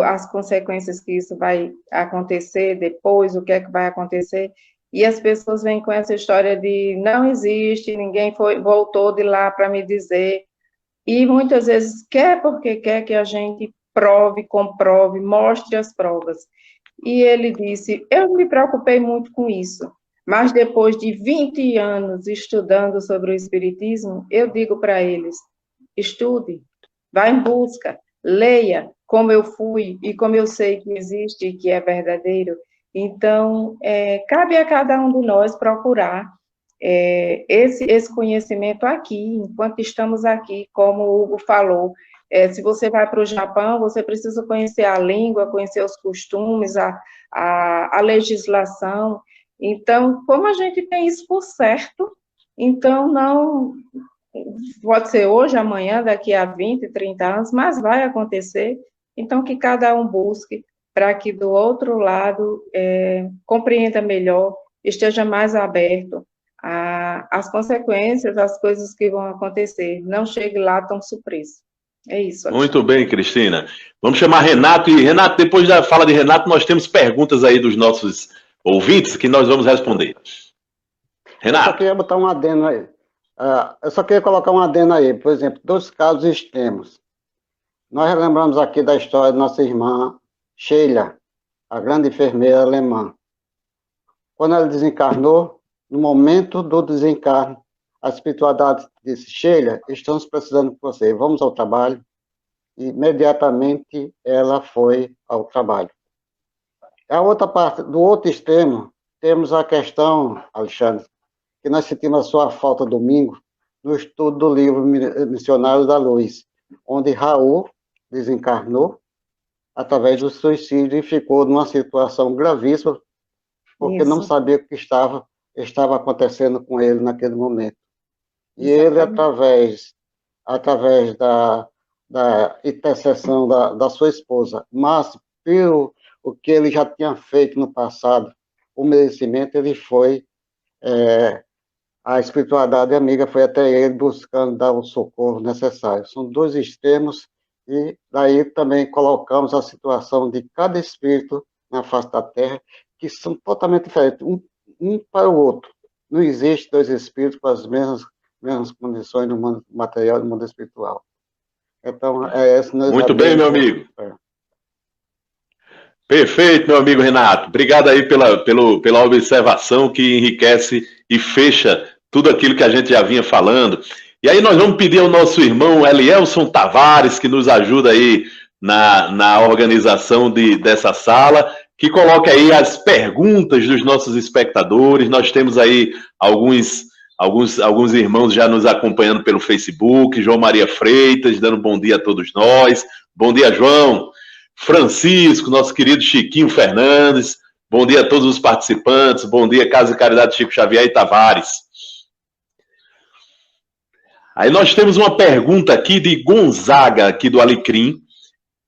as consequências que isso vai acontecer depois, o que é que vai acontecer, e as pessoas vêm com essa história de não existe, ninguém voltou de lá para me dizer, e muitas vezes porque quer que a gente prove, comprove, mostre as provas. E ele disse, eu me preocupei muito com isso, mas depois de 20 anos estudando sobre o Espiritismo, eu digo para eles, estude, vá em busca, leia como eu fui e como eu sei que existe e que é verdadeiro. Então, cabe a cada um de nós procurar esse conhecimento aqui, enquanto estamos aqui, como o Hugo falou. Se você vai para o Japão, você precisa conhecer a língua, conhecer os costumes, a legislação. Então, como a gente tem isso por certo, então não pode ser hoje, amanhã, daqui a 20, 30 anos, mas vai acontecer. Então, que cada um busque para que do outro lado compreenda melhor, esteja mais aberto às consequências, às coisas que vão acontecer. Não chegue lá tão surpreso. É isso, Alexandre. Muito bem, Cristina. Vamos chamar Renato. E, Renato, depois da fala de Renato, nós temos perguntas aí dos nossos ouvintes que nós vamos responder. Renato. Eu só queria botar um adendo aí. Eu só queria colocar um adendo aí. Por exemplo, 2 casos extremos. Nós lembramos aqui da história de nossa irmã Sheila, a grande enfermeira alemã. Quando ela desencarnou, no momento do desencarne, a espiritualidade disse, Sheila, estamos precisando de você, vamos ao trabalho. E imediatamente ela foi ao trabalho. A outra parte, do outro extremo, temos a questão, Alexandre, que nós sentimos a sua falta domingo, no estudo do livro Missionário da Luz, onde Raul desencarnou através do suicídio e ficou numa situação gravíssima, porque não sabia o que estava acontecendo com ele naquele momento. E ele, através da intercessão da sua esposa, mas pelo o que ele já tinha feito no passado, o merecimento, ele foi, a espiritualidade amiga foi até ele buscando dar o socorro necessário. São 2 extremos, e daí também colocamos a situação de cada espírito na face da Terra, que são totalmente diferentes, um para o outro. Não existe 2 espíritos com as mesmas condições no mundo material e no mundo espiritual. Então, muito bem, meu amigo. Perfeito, meu amigo Renato. Obrigado aí pela observação que enriquece e fecha tudo aquilo que a gente já vinha falando. E aí nós vamos pedir ao nosso irmão Elielson Tavares, que nos ajuda aí na organização dessa sala, que coloque aí as perguntas dos nossos espectadores. Nós temos aí alguns irmãos já nos acompanhando pelo Facebook, João Maria Freitas, dando bom dia a todos nós. Bom dia, João. Francisco, nosso querido Chiquinho Fernandes, bom dia a todos os participantes, bom dia Casa e Caridade Chico Xavier e Tavares. Aí nós temos uma pergunta aqui de Gonzaga, aqui do Alecrim.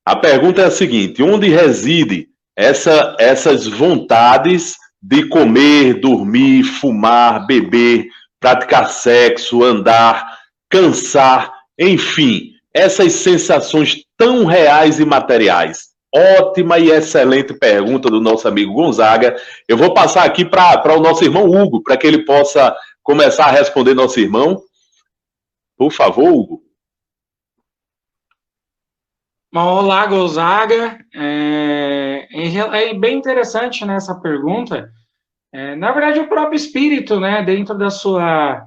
A pergunta é a seguinte, onde reside essas vontades de comer, dormir, fumar, beber, praticar sexo, andar, cansar, enfim, essas sensações tão reais e materiais? Ótima e excelente pergunta do nosso amigo Gonzaga. Eu vou passar aqui para o nosso irmão Hugo, para que ele possa começar a responder nosso irmão. Por favor, Hugo. Olá, Gonzaga. É bem interessante, né, essa pergunta. Na verdade, o próprio espírito, né, dentro da sua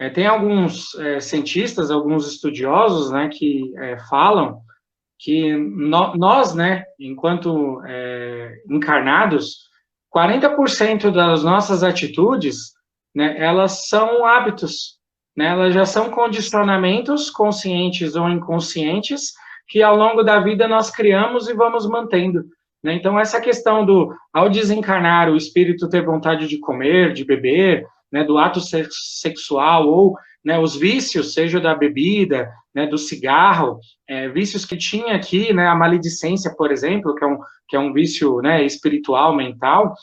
Tem alguns cientistas, alguns estudiosos, né, que falam que nós, né, enquanto encarnados, 40% das nossas atitudes, né, elas são hábitos, né, elas já são condicionamentos conscientes ou inconscientes que ao longo da vida nós criamos e vamos mantendo. Né? Então, essa questão ao desencarnar, o espírito ter vontade de comer, de beber, né, do ato sexual ou, né, os vícios, seja da bebida, né, do cigarro, vícios que tinha aqui, né, a maledicência, por exemplo, que é um vício, né, espiritual, mental,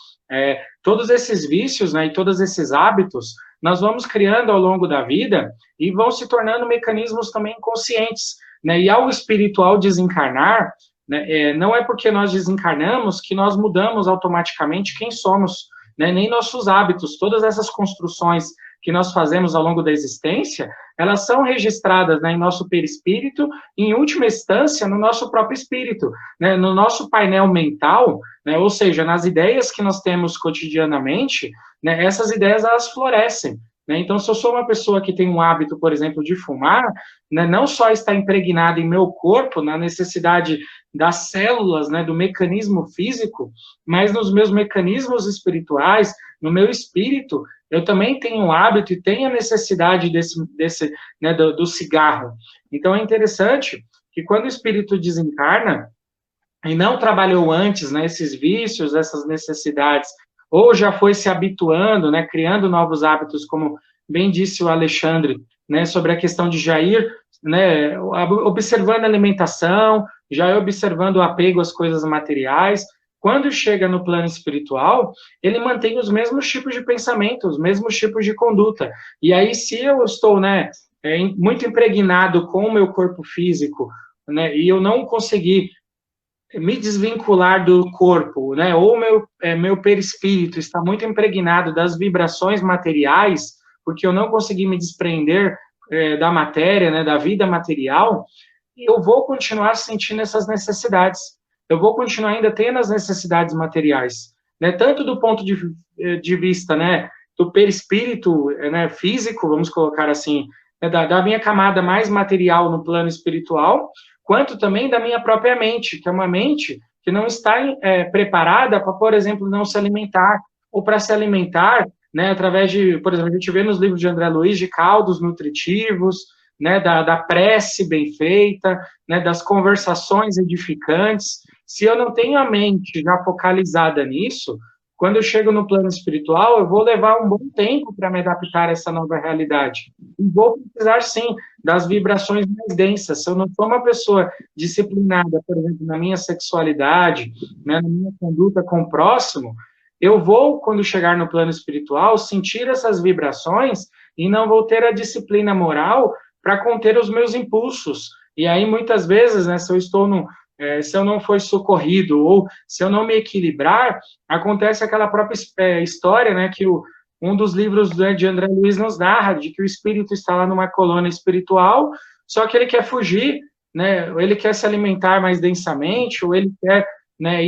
todos esses vícios, né, e todos esses hábitos, nós vamos criando ao longo da vida e vão se tornando mecanismos também inconscientes, né, e ao espiritual desencarnar, né, não é porque nós desencarnamos que nós mudamos automaticamente quem somos, né, nem nossos hábitos, todas essas construções que nós fazemos ao longo da existência, elas são registradas, né, em nosso perispírito, e, em última instância, no nosso próprio espírito, né, no nosso painel mental, né, ou seja, nas ideias que nós temos cotidianamente, né, essas ideias, elas florescem. Né? Então, se eu sou uma pessoa que tem um hábito, por exemplo, de fumar, né, não só está impregnado em meu corpo, na necessidade das células, né, do mecanismo físico, mas nos meus mecanismos espirituais, no meu espírito, eu também tenho um hábito e tenho a necessidade né, do cigarro. Então, é interessante que quando o espírito desencarna e não trabalhou antes, né, esses vícios, essas necessidades, ou já foi se habituando, né, criando novos hábitos, como bem disse o Alexandre, né, sobre a questão de Jair, né, observando a alimentação, já observando o apego às coisas materiais. Quando chega no plano espiritual, ele mantém os mesmos tipos de pensamento, os mesmos tipos de conduta. E aí, se eu estou, né, muito impregnado com o meu corpo físico, né, e eu não conseguir me desvincular do corpo, né, ou meu perispírito está muito impregnado das vibrações materiais, porque eu não consegui me desprender da matéria, né, da vida material, eu vou continuar sentindo essas necessidades. Eu vou continuar ainda tendo as necessidades materiais, né, tanto do ponto de vista, né, do perispírito, né, físico, vamos colocar assim, né, da minha camada mais material no plano espiritual, quanto também da minha própria mente, que é uma mente que não está preparada para, por exemplo, não se alimentar, ou para se alimentar, né, através de, por exemplo, a gente vê nos livros de André Luiz, de caldos nutritivos, né, da prece bem feita, né, das conversações edificantes. Se eu não tenho a mente já focalizada nisso, quando eu chego no plano espiritual, eu vou levar um bom tempo para me adaptar a essa nova realidade. E vou precisar, sim, das vibrações mais densas. Se eu não for uma pessoa disciplinada, por exemplo, na minha sexualidade, né, na minha conduta com o próximo, eu vou, quando chegar no plano espiritual, sentir essas vibrações e não vou ter a disciplina moral para conter os meus impulsos. E aí, muitas vezes, né, se eu não for socorrido ou se eu não me equilibrar, acontece aquela própria história, né, que um dos livros de André Luiz nos narra, de que o espírito está lá numa colônia espiritual, só que ele quer fugir, né, ou ele quer se alimentar mais densamente, ou ele quer, né,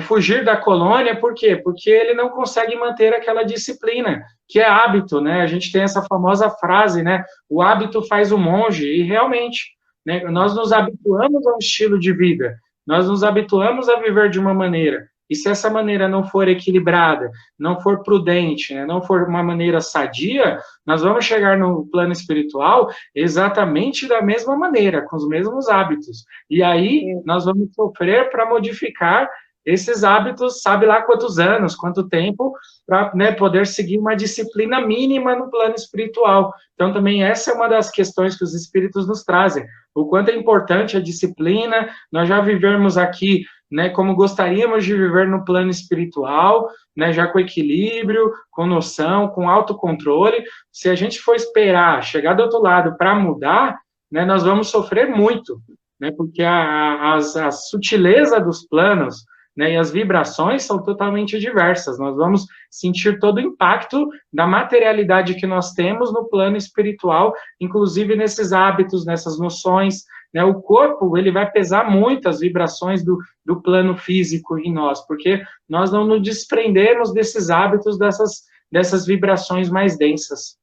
fugir da colônia. Por quê? Porque ele não consegue manter aquela disciplina, que é hábito, né? A gente tem essa famosa frase, né? O hábito faz o monge, e realmente, né, nós nos habituamos a um estilo de vida, nós nos habituamos a viver de uma maneira, e se essa maneira não for equilibrada, não for prudente, né, não for uma maneira sadia, nós vamos chegar no plano espiritual exatamente da mesma maneira, com os mesmos hábitos, e aí nós vamos sofrer para modificar esses hábitos, sabe lá quantos anos, quanto tempo, para, né, poder seguir uma disciplina mínima no plano espiritual. Então, também essa é uma das questões que os espíritos nos trazem. O quanto é importante a disciplina, nós já vivemos aqui, né, como gostaríamos de viver no plano espiritual, né, já com equilíbrio, com noção, com autocontrole. Se a gente for esperar chegar do outro lado para mudar, né, nós vamos sofrer muito, né, porque a sutileza dos planos, né, e as vibrações são totalmente diversas. Nós vamos sentir todo o impacto da materialidade que nós temos no plano espiritual, inclusive nesses hábitos, nessas noções, né? O corpo, ele vai pesar muito as vibrações do plano físico em nós, porque nós não nos desprendemos desses hábitos, dessas vibrações mais densas.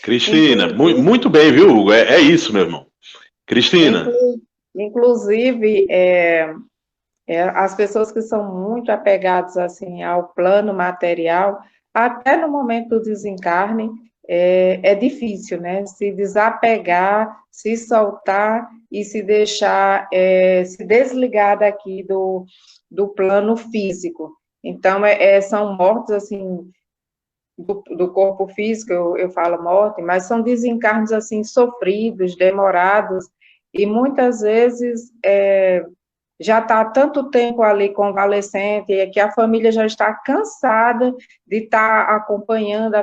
Cristina, muito bem, viu, Hugo? É isso, meu irmão. Cristina. Inclusive, as pessoas que são muito apegadas assim ao plano material, até no momento do desencarne, é difícil, né? Se desapegar, se soltar e se deixar, se desligar daqui do plano físico. Então, são mortes, assim, do corpo físico, eu falo morte, mas são desencarnes, assim, sofridos, demorados, e muitas vezes já está há tanto tempo ali convalescente, e que a família já está cansada de estar acompanhando,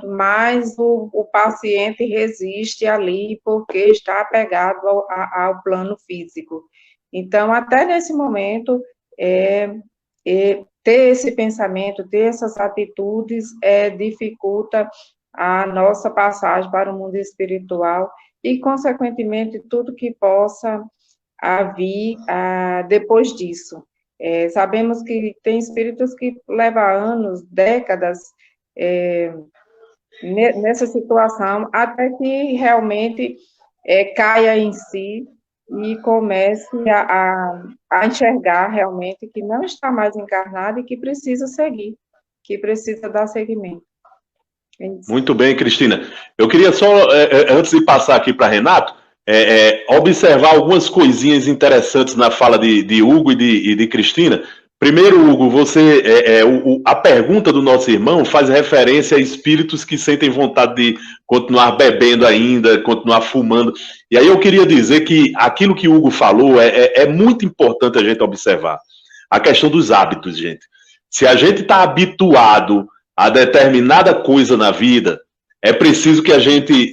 mas o paciente resiste ali porque está apegado ao plano físico. Então, até nesse momento, ter esse pensamento, ter essas atitudes, dificulta a nossa passagem para o mundo espiritual e, consequentemente, tudo que possa vir depois disso. Sabemos que tem espíritos que levam anos, décadas, nessa situação, até que realmente caia em si e comece a enxergar realmente que não está mais encarnado e que precisa seguir, que precisa dar seguimento. Muito bem, Cristina. Eu queria só, antes de passar aqui para Renato, observar algumas coisinhas interessantes na fala de Hugo e de Cristina. Primeiro, Hugo, a pergunta do nosso irmão faz referência a espíritos que sentem vontade de continuar bebendo ainda, continuar fumando. E aí eu queria dizer que aquilo que o Hugo falou é muito importante a gente observar. A questão dos hábitos, gente. Se a gente está habituado a determinada coisa na vida, é preciso que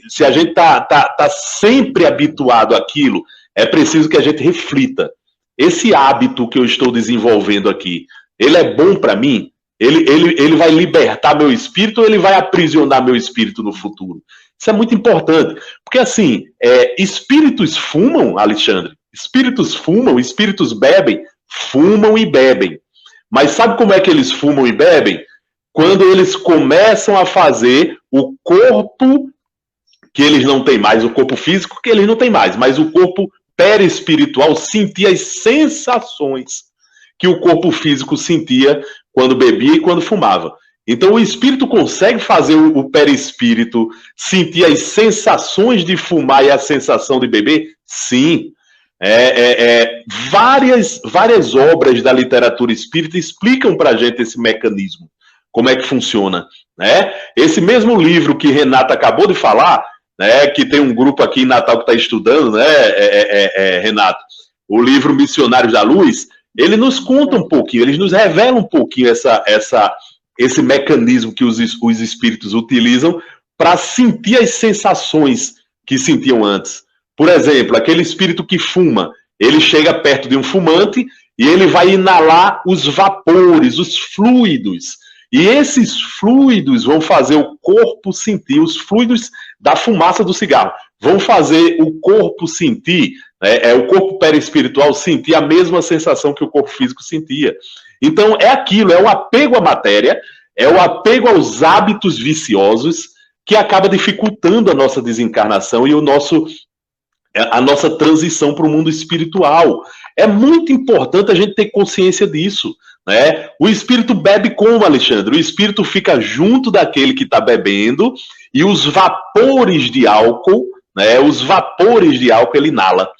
se a gente está sempre habituado àquilo, é preciso que a gente reflita. Esse hábito que eu estou desenvolvendo aqui, ele é bom para mim? Ele vai libertar meu espírito ou ele vai aprisionar meu espírito no futuro? Isso é muito importante. Porque, assim, espíritos fumam, Alexandre? Espíritos fumam, espíritos bebem? Fumam e bebem. Mas sabe como é que eles fumam e bebem? Quando eles começam a fazer o corpo que eles não têm mais, o corpo físico que eles não têm mais, mas o corpo perispiritual sentir as sensações que o corpo físico sentia quando bebia e quando fumava. Então o espírito consegue fazer o perispírito sentir as sensações de fumar e a sensação de beber? Sim. Várias obras da literatura espírita explicam para a gente esse mecanismo, como é que funciona, né? Esse mesmo livro que Renata acabou de falar, né, que tem um grupo aqui em Natal que está estudando, né, Renato, o livro Missionários da Luz, ele nos conta um pouquinho, ele nos revela um pouquinho esse mecanismo que os espíritos utilizam para sentir as sensações que sentiam antes. Por exemplo, aquele espírito que fuma, ele chega perto de um fumante e ele vai inalar os vapores, os fluidos. E esses fluidos vão fazer o corpo sentir, os fluidos da fumaça do cigarro, vão fazer o corpo sentir, o corpo perispiritual sentir a mesma sensação que o corpo físico sentia. Então é aquilo, é o apego à matéria, é o apego aos hábitos viciosos que acaba dificultando a nossa desencarnação e a nossa transição para o mundo espiritual. É muito importante a gente ter consciência disso, né? O espírito bebe como, Alexandre? O espírito fica junto daquele que está bebendo e os vapores de álcool, né? Os vapores de álcool ele inala.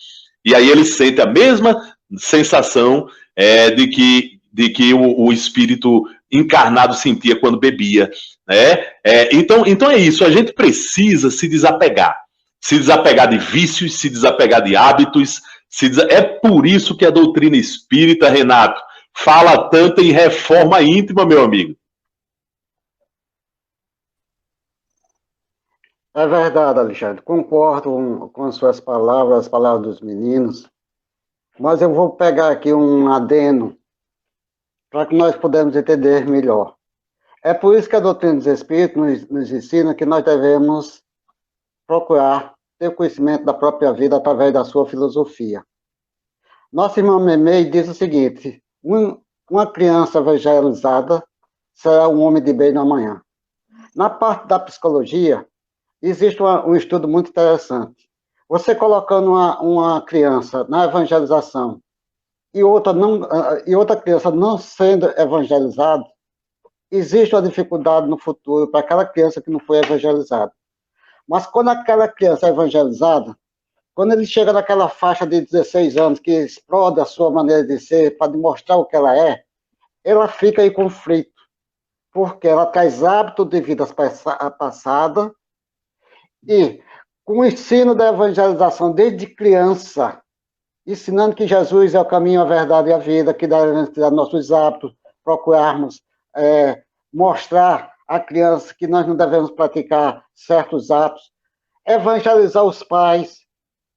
E aí ele sente a mesma sensação de que o espírito encarnado sentia quando bebia, né? Então é isso, a gente precisa se desapegar de vícios, se desapegar de hábitos. É por isso que a doutrina espírita, Renato, fala tanto em reforma íntima, meu amigo. É verdade, Alexandre. Concordo com as suas palavras, as palavras dos meninos. Mas eu vou pegar aqui um adeno para que nós podemos entender melhor. É por isso que a doutrina dos espíritos nos ensina que nós devemos procurar ter conhecimento da própria vida através da sua filosofia. Nosso irmão Memei diz o seguinte: uma criança evangelizada será um homem de bem no amanhã. Na parte da psicologia, Existe um estudo muito interessante. Você colocando uma criança na evangelização e outra criança não sendo evangelizada, existe uma dificuldade no futuro para aquela criança que não foi evangelizada. Mas quando aquela criança é evangelizada, quando ele chega naquela faixa de 16 anos, que explode a sua maneira de ser para demonstrar o que ela fica em conflito, porque ela traz hábitos de vida passada e com o ensino da evangelização desde criança, ensinando que Jesus é o caminho, a verdade e a vida, que dá nossos hábitos, procurarmos mostrar à criança que nós não devemos praticar certos atos, evangelizar os pais.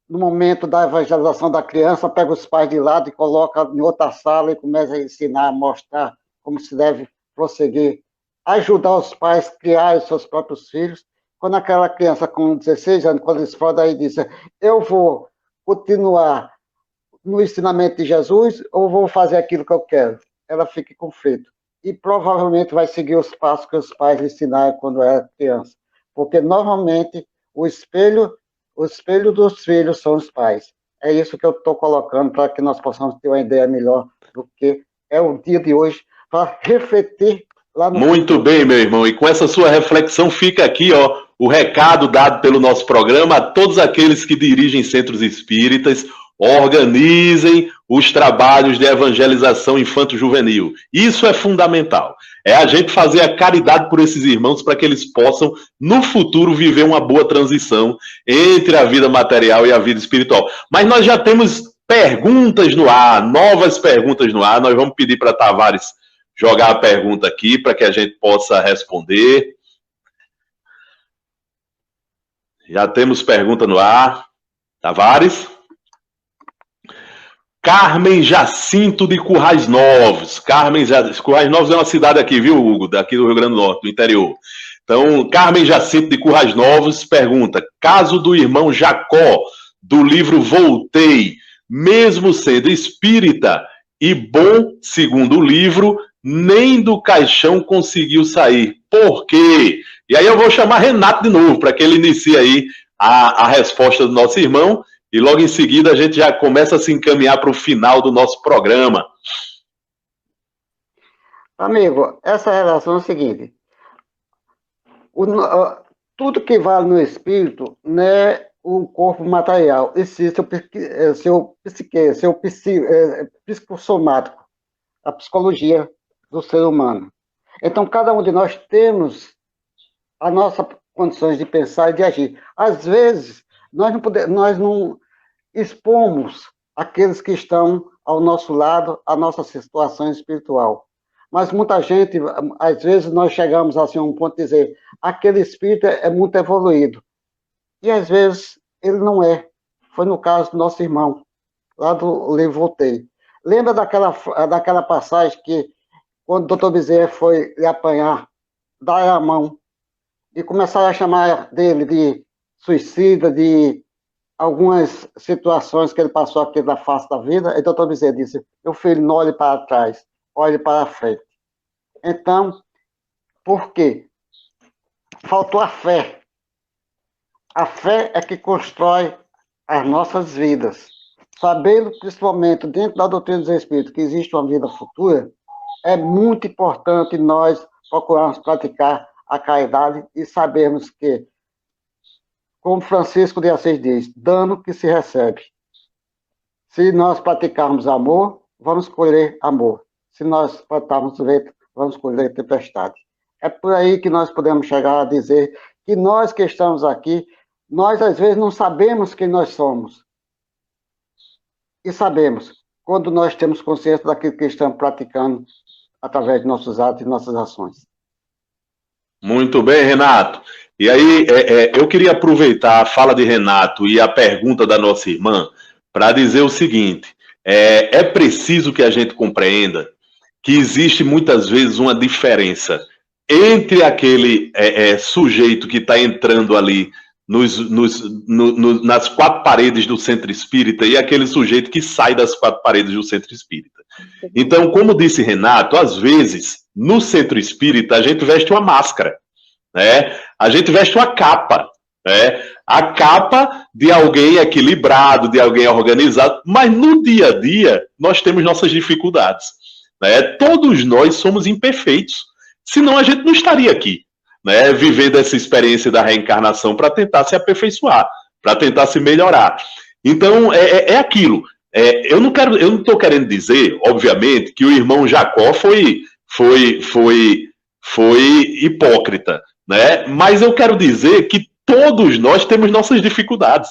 No momento da evangelização da criança, pega os pais de lado e coloca em outra sala e começa a ensinar, a mostrar como se deve prosseguir, ajudar os pais a criar os seus próprios filhos. Quando aquela criança com 16 anos, quando eles falam aí, diz, eu vou continuar no ensinamento de Jesus ou vou fazer aquilo que eu quero? Ela fica em conflito. E provavelmente vai seguir os passos que os pais lhe ensinaram quando era criança. Porque, normalmente, o espelho dos filhos são os pais. É isso que eu estou colocando para que nós possamos ter uma ideia melhor do que é o dia de hoje, para refletir lá no Muito futuro. bem, meu irmão. E com essa sua reflexão fica aqui, ó, o recado dado pelo nosso programa a todos aqueles que dirigem centros espíritas: organizem os trabalhos de evangelização infanto-juvenil. Isso é fundamental. É a gente fazer a caridade por esses irmãos para que eles possam, no futuro, viver uma boa transição entre a vida material e a vida espiritual. Mas nós já temos perguntas no ar, novas perguntas no ar. Nós vamos pedir para Tavares jogar a pergunta aqui para que a gente possa responder. Já temos pergunta no ar. Tavares? Carmen Jacinto de Currais Novos. Currais Novos é uma cidade aqui, viu, Hugo? Daqui do Rio Grande do Norte, do interior. Então, Carmen Jacinto de Currais Novos pergunta: caso do irmão Jacó, do livro Voltei, mesmo sendo espírita e bom, segundo o livro, nem do caixão conseguiu sair. Por quê? E aí eu vou chamar Renato de novo, para que ele inicie aí a resposta do nosso irmão. E logo em seguida a gente já começa a se encaminhar para o final do nosso programa. Amigo, essa relação é o seguinte: tudo que vale no espírito não é o corpo material, e sim seu psicossomático, a psicologia do ser humano. Então, cada um de nós temos as nossas condições de pensar e de agir. Às vezes, nós não expomos aqueles que estão ao nosso lado, a nossa situação espiritual. Mas muita gente, às vezes, nós chegamos assim, a um ponto de dizer: aquele espírito é muito evoluído. E, às vezes, ele não é. Foi no caso do nosso irmão, lá do livro Voltei. Lembra daquela passagem que, quando o doutor Bezerra foi lhe apanhar, dar a mão, e começaram a chamar dele de suicida, de algumas situações que ele passou aqui da face da vida, e o doutor Bezerra disse: meu filho, não olhe para trás, olhe para frente. Então, por quê? Faltou a fé. A fé é que constrói as nossas vidas. Sabendo, principalmente dentro da doutrina dos Espíritos, que existe uma vida futura, é muito importante nós procurarmos praticar a caridade e sabermos que, como Francisco de Assis diz, dano que se recebe. Se nós praticarmos amor, vamos colher amor. Se nós plantarmos vento, vamos colher tempestade. É por aí que nós podemos chegar a dizer que nós que estamos aqui, nós às vezes não sabemos quem nós somos. E sabemos quando nós temos consciência daquilo que estamos praticando através de nossos atos e nossas ações. Muito bem, Renato. E aí, eu queria aproveitar a fala de Renato e a pergunta da nossa irmã para dizer o seguinte: é preciso que a gente compreenda que existe muitas vezes uma diferença entre aquele sujeito que está entrando ali nas quatro paredes do centro espírita e aquele sujeito que sai das quatro paredes do centro espírita. Então, como disse Renato, às vezes, no centro espírita, a gente veste uma máscara, né? A gente veste uma capa, A capa de alguém equilibrado, de alguém organizado, mas no dia a dia nós temos nossas dificuldades. Todos nós somos imperfeitos, senão a gente não estaria aqui, vivendo essa experiência da reencarnação para tentar se aperfeiçoar, para tentar se melhorar. Então, é aquilo. Eu não estou querendo dizer, obviamente, que o irmão Jacó foi hipócrita, mas eu quero dizer que todos nós temos nossas dificuldades,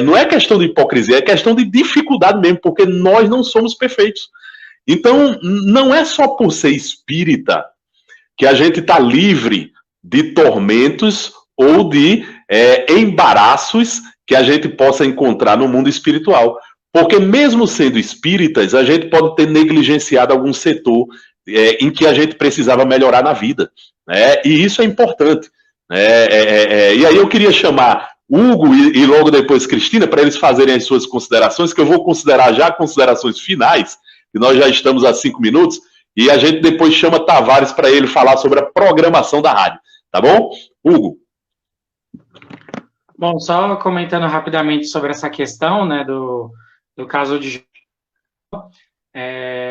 não é questão de hipocrisia, é questão de dificuldade mesmo, porque nós não somos perfeitos. Então, não é só por ser espírita que a gente está livre de tormentos ou de embaraços que a gente possa encontrar no mundo espiritual. Porque mesmo sendo espíritas, a gente pode ter negligenciado algum setor em que a gente precisava melhorar na vida. E isso é importante. E aí eu queria chamar Hugo e logo depois Cristina para eles fazerem as suas considerações, que eu vou considerar já considerações finais, que nós já estamos a 5 minutos, e a gente depois chama Tavares para ele falar sobre a programação da rádio. Tá bom? Hugo. Bom, só comentando rapidamente sobre essa questão, né, do caso de...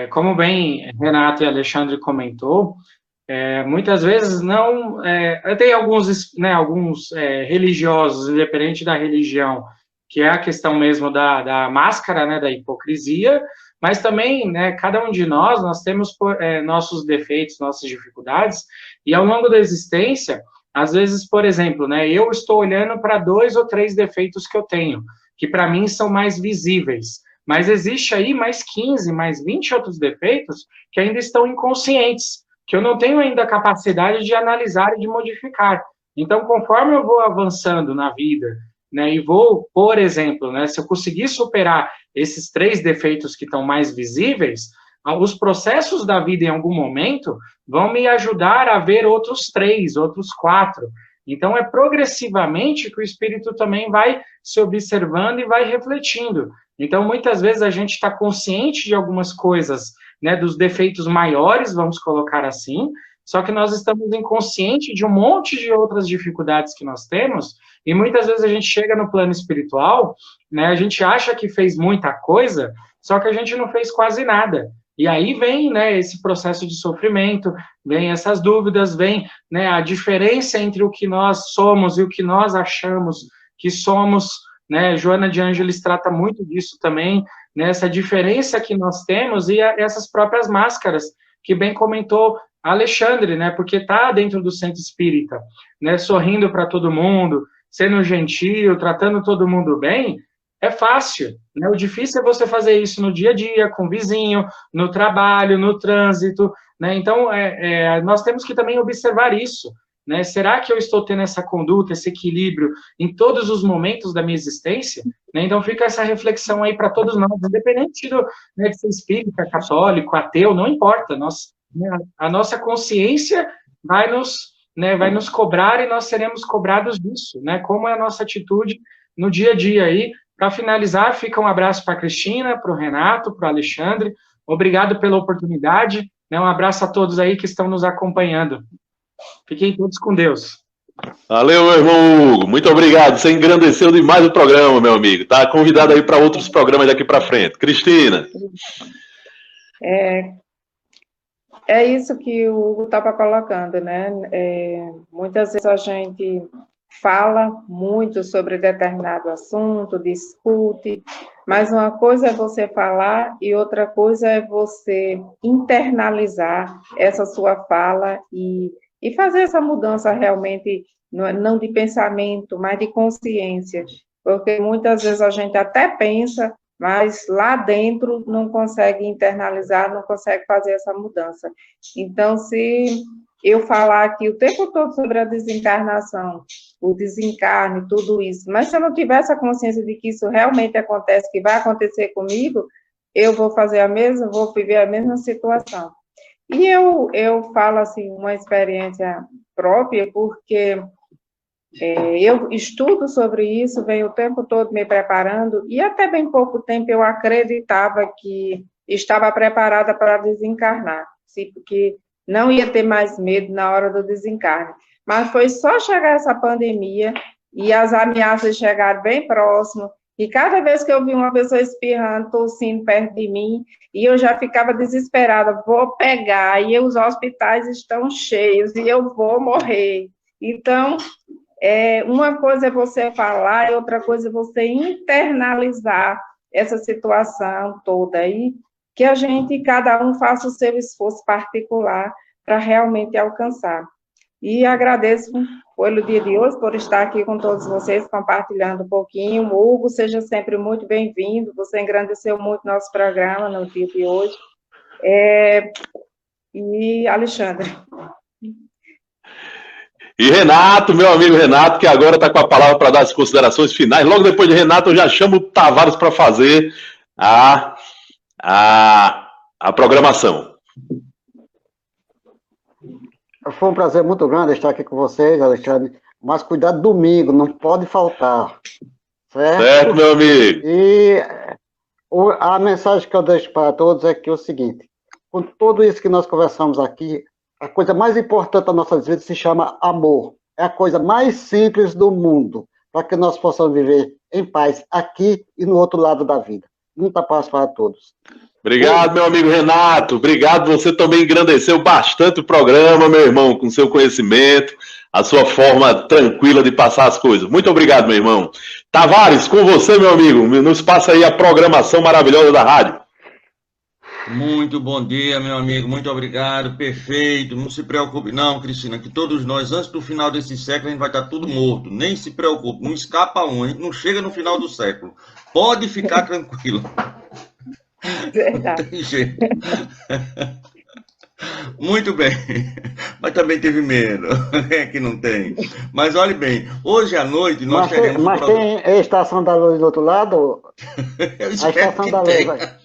como bem Renato e Alexandre comentou, muitas vezes não... tem alguns religiosos, independente da religião, que é a questão mesmo da máscara, né, da hipocrisia, mas também, né, cada um de nós temos nossos defeitos, nossas dificuldades, e ao longo da existência, às vezes, por exemplo, né, eu estou olhando para 2 ou 3 defeitos que eu tenho, que para mim são mais visíveis, mas existe aí mais 15, mais 20 outros defeitos que ainda estão inconscientes, que eu não tenho ainda a capacidade de analisar e de modificar. Então, conforme eu vou avançando na vida, né, e vou, por exemplo, né, se eu conseguir superar esses 3 defeitos que estão mais visíveis, os processos da vida em algum momento vão me ajudar a ver outros 3, outros 4. Então, é progressivamente que o espírito também vai se observando e vai refletindo. Então, muitas vezes a gente está consciente de algumas coisas, né, dos defeitos maiores, vamos colocar assim, só que nós estamos inconscientes de um monte de outras dificuldades que nós temos, e muitas vezes a gente chega no plano espiritual, né, a gente acha que fez muita coisa, só que a gente não fez quase nada. E aí vem, né, esse processo de sofrimento, vem essas dúvidas, vem, né, a diferença entre o que nós somos e o que nós achamos que somos, né, Joana de Ângeles trata muito disso também, né, essa diferença que nós temos e essas próprias máscaras, que bem comentou Alexandre, né, porque está dentro do centro espírita, né, sorrindo para todo mundo, sendo gentil, tratando todo mundo bem, é fácil, né? O difícil é você fazer isso no dia a dia, com o vizinho, no trabalho, no trânsito, né? Então, nós temos que também observar isso, né? Será que eu estou tendo essa conduta, esse equilíbrio em todos os momentos da minha existência? Né? Então, fica essa reflexão aí para todos nós, independente né, de ser espírita, católico, ateu, não importa, a nossa consciência vai nos cobrar e nós seremos cobrados disso, né? Como é a nossa atitude no dia a dia aí. Para finalizar, fica um abraço para a Cristina, para o Renato, para o Alexandre. Obrigado pela oportunidade. Né? Um abraço a todos aí que estão nos acompanhando. Fiquem todos com Deus. Valeu, meu irmão Hugo. Muito obrigado. Você engrandeceu demais o programa, meu amigo. Tá convidado aí para outros programas daqui para frente. Cristina. É isso que o Hugo estava colocando, né? Muitas vezes a gente fala muito sobre determinado assunto, discute, mas uma coisa é você falar e outra coisa é você internalizar essa sua fala e fazer essa mudança realmente, não de pensamento, mas de consciência, porque muitas vezes a gente até pensa, mas lá dentro não consegue internalizar, não consegue fazer essa mudança. Então, se eu falar aqui o tempo todo sobre a desencarnação, o desencarne, tudo isso, mas se eu não tiver essa consciência de que isso realmente acontece, que vai acontecer comigo, eu vou vou viver a mesma situação. E eu falo, assim, uma experiência própria, porque eu estudo sobre isso, venho o tempo todo me preparando, e até bem pouco tempo eu acreditava que estava preparada para desencarnar, porque não ia ter mais medo na hora do desencarne. mas foi só chegar essa pandemia e as ameaças chegaram bem próximo, e cada vez que eu vi uma pessoa espirrando, tossindo perto de mim, e eu já ficava desesperada, vou pegar, e os hospitais estão cheios, e eu vou morrer. Então, uma coisa é você falar, e outra coisa é você internalizar essa situação toda aí, que a gente, cada um, faça o seu esforço particular para realmente alcançar. E agradeço pelo dia de hoje, por estar aqui com todos vocês, compartilhando um pouquinho. O Hugo, seja sempre muito bem-vindo, você engrandeceu muito nosso programa no dia de hoje. E Alexandre. E Renato, meu amigo Renato, que agora está com a palavra para dar as considerações finais. Logo depois de Renato, eu já chamo o Tavares para fazer a programação. Foi um prazer muito grande estar aqui com vocês, Alexandre. Mas cuidado, domingo, não pode faltar. Certo? Certo, meu amigo. E a mensagem que eu deixo para todos é que é o seguinte: com tudo isso que nós conversamos aqui, a coisa mais importante da nossas vidas se chama amor. É a coisa mais simples do mundo, para que nós possamos viver em paz aqui e no outro lado da vida. Muita paz para todos. Obrigado, meu amigo Renato. Obrigado, você também engrandeceu bastante o programa, meu irmão, com seu conhecimento, a sua forma tranquila de passar as coisas. Muito obrigado, meu irmão. Tavares, com você, meu amigo, nos passa aí a programação maravilhosa da rádio. Muito bom dia, meu amigo, muito obrigado, perfeito, não se preocupe não, Cristina, que todos nós, antes do final desse século, a gente vai estar tudo morto, nem se preocupe, não escapa um, a gente não chega no final do século, pode ficar tranquilo. Verdade. Não tem jeito. Muito bem, mas também teve medo, é que não tem. Mas olhe bem, hoje à noite nós teremos... Mas tem a Estação da Luz do outro lado? Eu A espero Estação que da Luz, tenha. vai.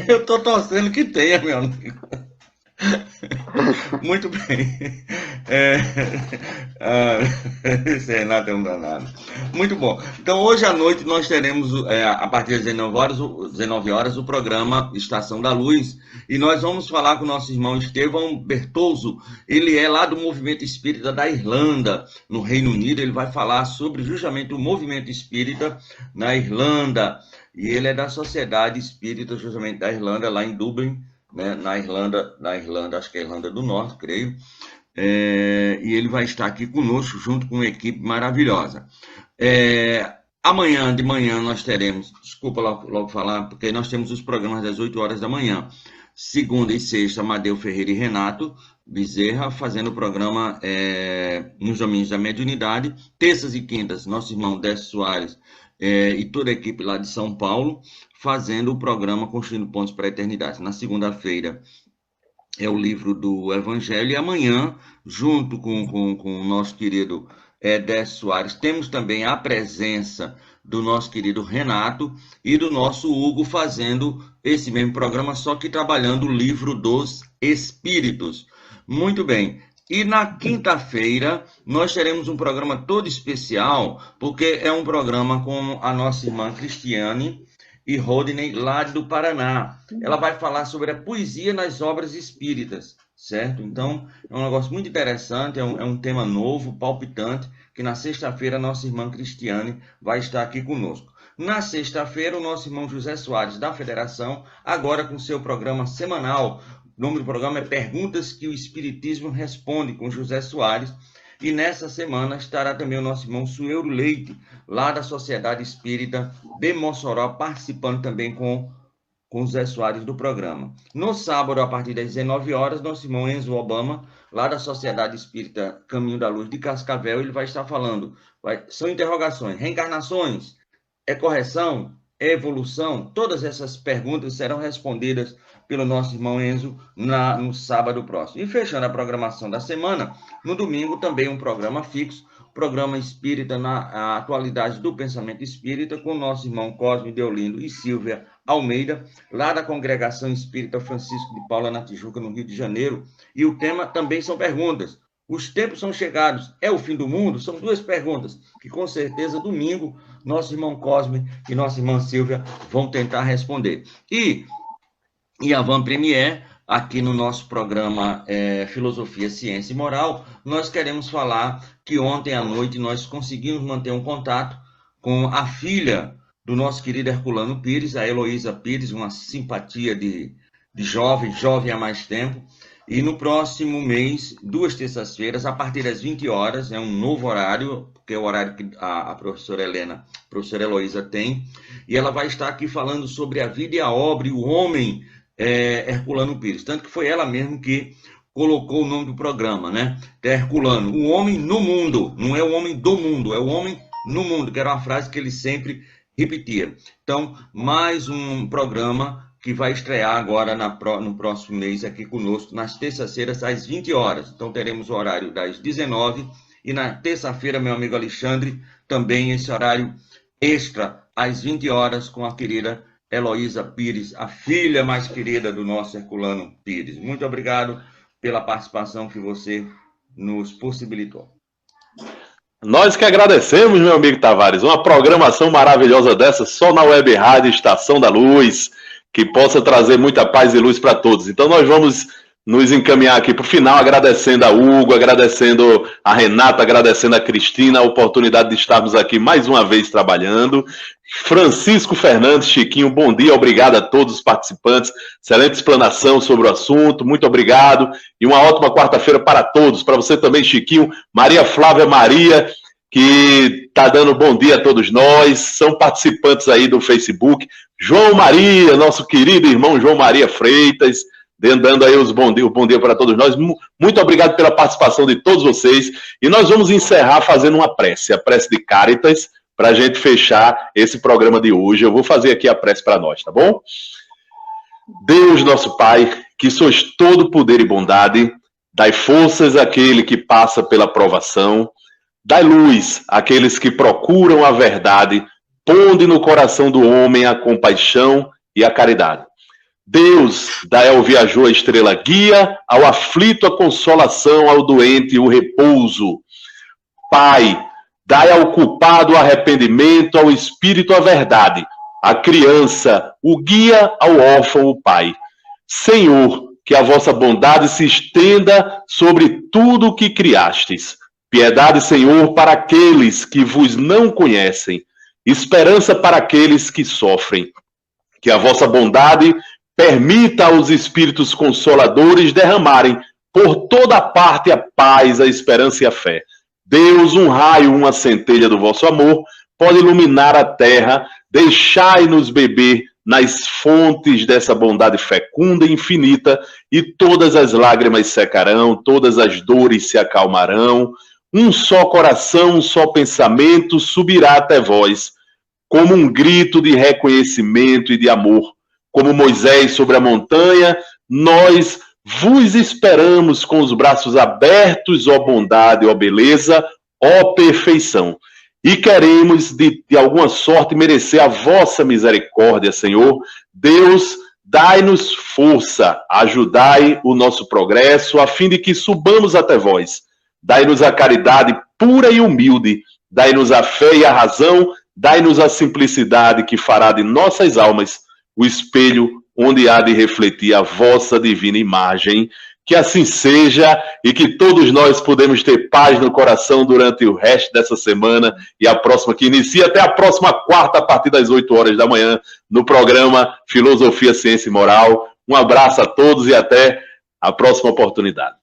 Eu estou torcendo que tenha, meu amigo. Muito bem. Esse Renato é um danado. Muito bom. Então, hoje à noite nós teremos, a partir das 19 horas, o programa Estação da Luz. E nós vamos falar com o nosso irmão Estevão Bertolso. Ele é lá do Movimento Espírita da Irlanda, no Reino Unido. Ele vai falar sobre justamente o movimento espírita na Irlanda. E ele é da Sociedade Espírita, justamente da Irlanda, lá em Dublin, né, na Irlanda, acho que é a Irlanda do Norte, creio. E ele vai estar aqui conosco, junto com uma equipe maravilhosa. Amanhã de manhã nós teremos, desculpa logo falar, porque nós temos os programas das 8 horas da manhã. Segunda e sexta, Amadeu Ferreira e Renato Bezerra, fazendo o programa nos domínios da mediunidade. Terças e quintas, nosso irmão Décio Soares e toda a equipe lá de São Paulo, fazendo o programa Construindo Pontos para a Eternidade. Na segunda-feira é o livro do Evangelho, e amanhã, junto com o nosso querido Décio Soares, temos também a presença do nosso querido Renato e do nosso Hugo, fazendo esse mesmo programa, só que trabalhando o livro dos Espíritos. Muito bem. E na quinta-feira nós teremos um programa todo especial, porque é um programa com a nossa irmã Cristiane e Rodney, lá do Paraná. Ela vai falar sobre a poesia nas obras espíritas, certo? Então, é um negócio muito interessante, é um tema novo, palpitante, que na sexta-feira a nossa irmã Cristiane vai estar aqui conosco. Na sexta-feira, o nosso irmão José Soares, da Federação, agora com seu programa semanal. O nome do programa é Perguntas que o Espiritismo Responde, com José Soares. E nessa semana estará também o nosso irmão Sueiro Leite, lá da Sociedade Espírita de Mossoró, participando também com José Soares do programa. No sábado, a partir das 19 horas, nosso irmão Enzo Obama, lá da Sociedade Espírita Caminho da Luz de Cascavel, ele vai estar falando. São interrogações, reencarnações, é correção, é evolução? Todas essas perguntas serão respondidas pelo nosso irmão Enzo no sábado próximo. E fechando a programação da semana, no domingo também um programa fixo, programa espírita na atualidade do pensamento espírita, com o nosso irmão Cosme Deolindo e Silvia Almeida, lá da Congregação Espírita Francisco de Paula, na Tijuca, no Rio de Janeiro. E o tema também são perguntas. Os tempos são chegados, é o fim do mundo? São duas perguntas que, com certeza, domingo, nosso irmão Cosme e nossa irmã Silvia vão tentar responder. E a Van Premier, aqui no nosso programa Filosofia, Ciência e Moral, nós queremos falar que ontem à noite nós conseguimos manter um contato com a filha do nosso querido Herculano Pires, a Heloísa Pires, uma simpatia de jovem há mais tempo. E no próximo mês, 2 terças-feiras, a partir das 20 horas, é um novo horário, que é o horário que a professora Heloísa tem, e ela vai estar aqui falando sobre a vida e a obra e o homem Herculano Pires. Tanto que foi ela mesmo que colocou o nome do programa, né? Herculano, o homem no mundo, não é o homem do mundo, é o homem no mundo, que era uma frase que ele sempre repetia. Então, mais um programa que vai estrear agora no próximo mês aqui conosco, nas terças-feiras, às 20 horas. Então, teremos o horário das 19 e na terça-feira, meu amigo Alexandre, também esse horário extra, às 20 horas, com a querida Heloísa Pires, a filha mais querida do nosso Herculano Pires. Muito obrigado pela participação que você nos possibilitou. Nós que agradecemos, meu amigo Tavares, uma programação maravilhosa dessa, só na Web Rádio Estação da Luz, que possa trazer muita paz e luz para todos. Então nós vamos nos encaminhar aqui para o final, agradecendo a Hugo, agradecendo a Renata, agradecendo a Cristina, a oportunidade de estarmos aqui mais uma vez trabalhando. Francisco Fernandes, Chiquinho, bom dia, obrigado a todos os participantes, excelente explanação sobre o assunto, muito obrigado, e uma ótima quarta-feira para todos, para você também, Chiquinho, Maria Flávia Maria, que está dando bom dia a todos nós, são participantes aí do Facebook, João Maria, nosso querido irmão João Maria Freitas, dando aí o bom dia para todos nós. Muito obrigado pela participação de todos vocês. E nós vamos encerrar fazendo uma prece, a prece de Cáritas, para a gente fechar esse programa de hoje. Eu vou fazer aqui a prece para nós, tá bom? Deus, nosso Pai, que sois todo poder e bondade, dai forças àquele que passa pela provação, dai luz àqueles que procuram a verdade, ponde no coração do homem a compaixão e a caridade. Deus, dai ao viajor a estrela guia, ao aflito a consolação, ao doente o repouso. Pai, dai ao culpado o arrependimento, ao espírito a verdade, à criança o guia, ao órfão o pai. Senhor, que a vossa bondade se estenda sobre tudo o que criastes. Piedade, Senhor, para aqueles que vos não conhecem, esperança para aqueles que sofrem. Que a vossa bondade permita aos espíritos consoladores derramarem por toda parte a paz, a esperança e a fé. Deus, um raio, uma centelha do vosso amor, pode iluminar a terra, deixai-nos beber nas fontes dessa bondade fecunda e infinita, e todas as lágrimas secarão, todas as dores se acalmarão, um só coração, um só pensamento subirá até vós, como um grito de reconhecimento e de amor. Como Moisés sobre a montanha, nós vos esperamos com os braços abertos, ó bondade, ó beleza, ó perfeição. E queremos, de alguma sorte, merecer a vossa misericórdia, Senhor. Deus, dai-nos força, ajudai o nosso progresso, a fim de que subamos até vós. Dai-nos a caridade pura e humilde, dai-nos a fé e a razão, dai-nos a simplicidade que fará de nossas almas o espelho onde há de refletir a vossa divina imagem. Que assim seja e que todos nós podemos ter paz no coração durante o resto dessa semana e a próxima, que inicia até a próxima quarta, a partir das 8 horas da manhã, no programa Filosofia, Ciência e Moral. Um abraço a todos e até a próxima oportunidade.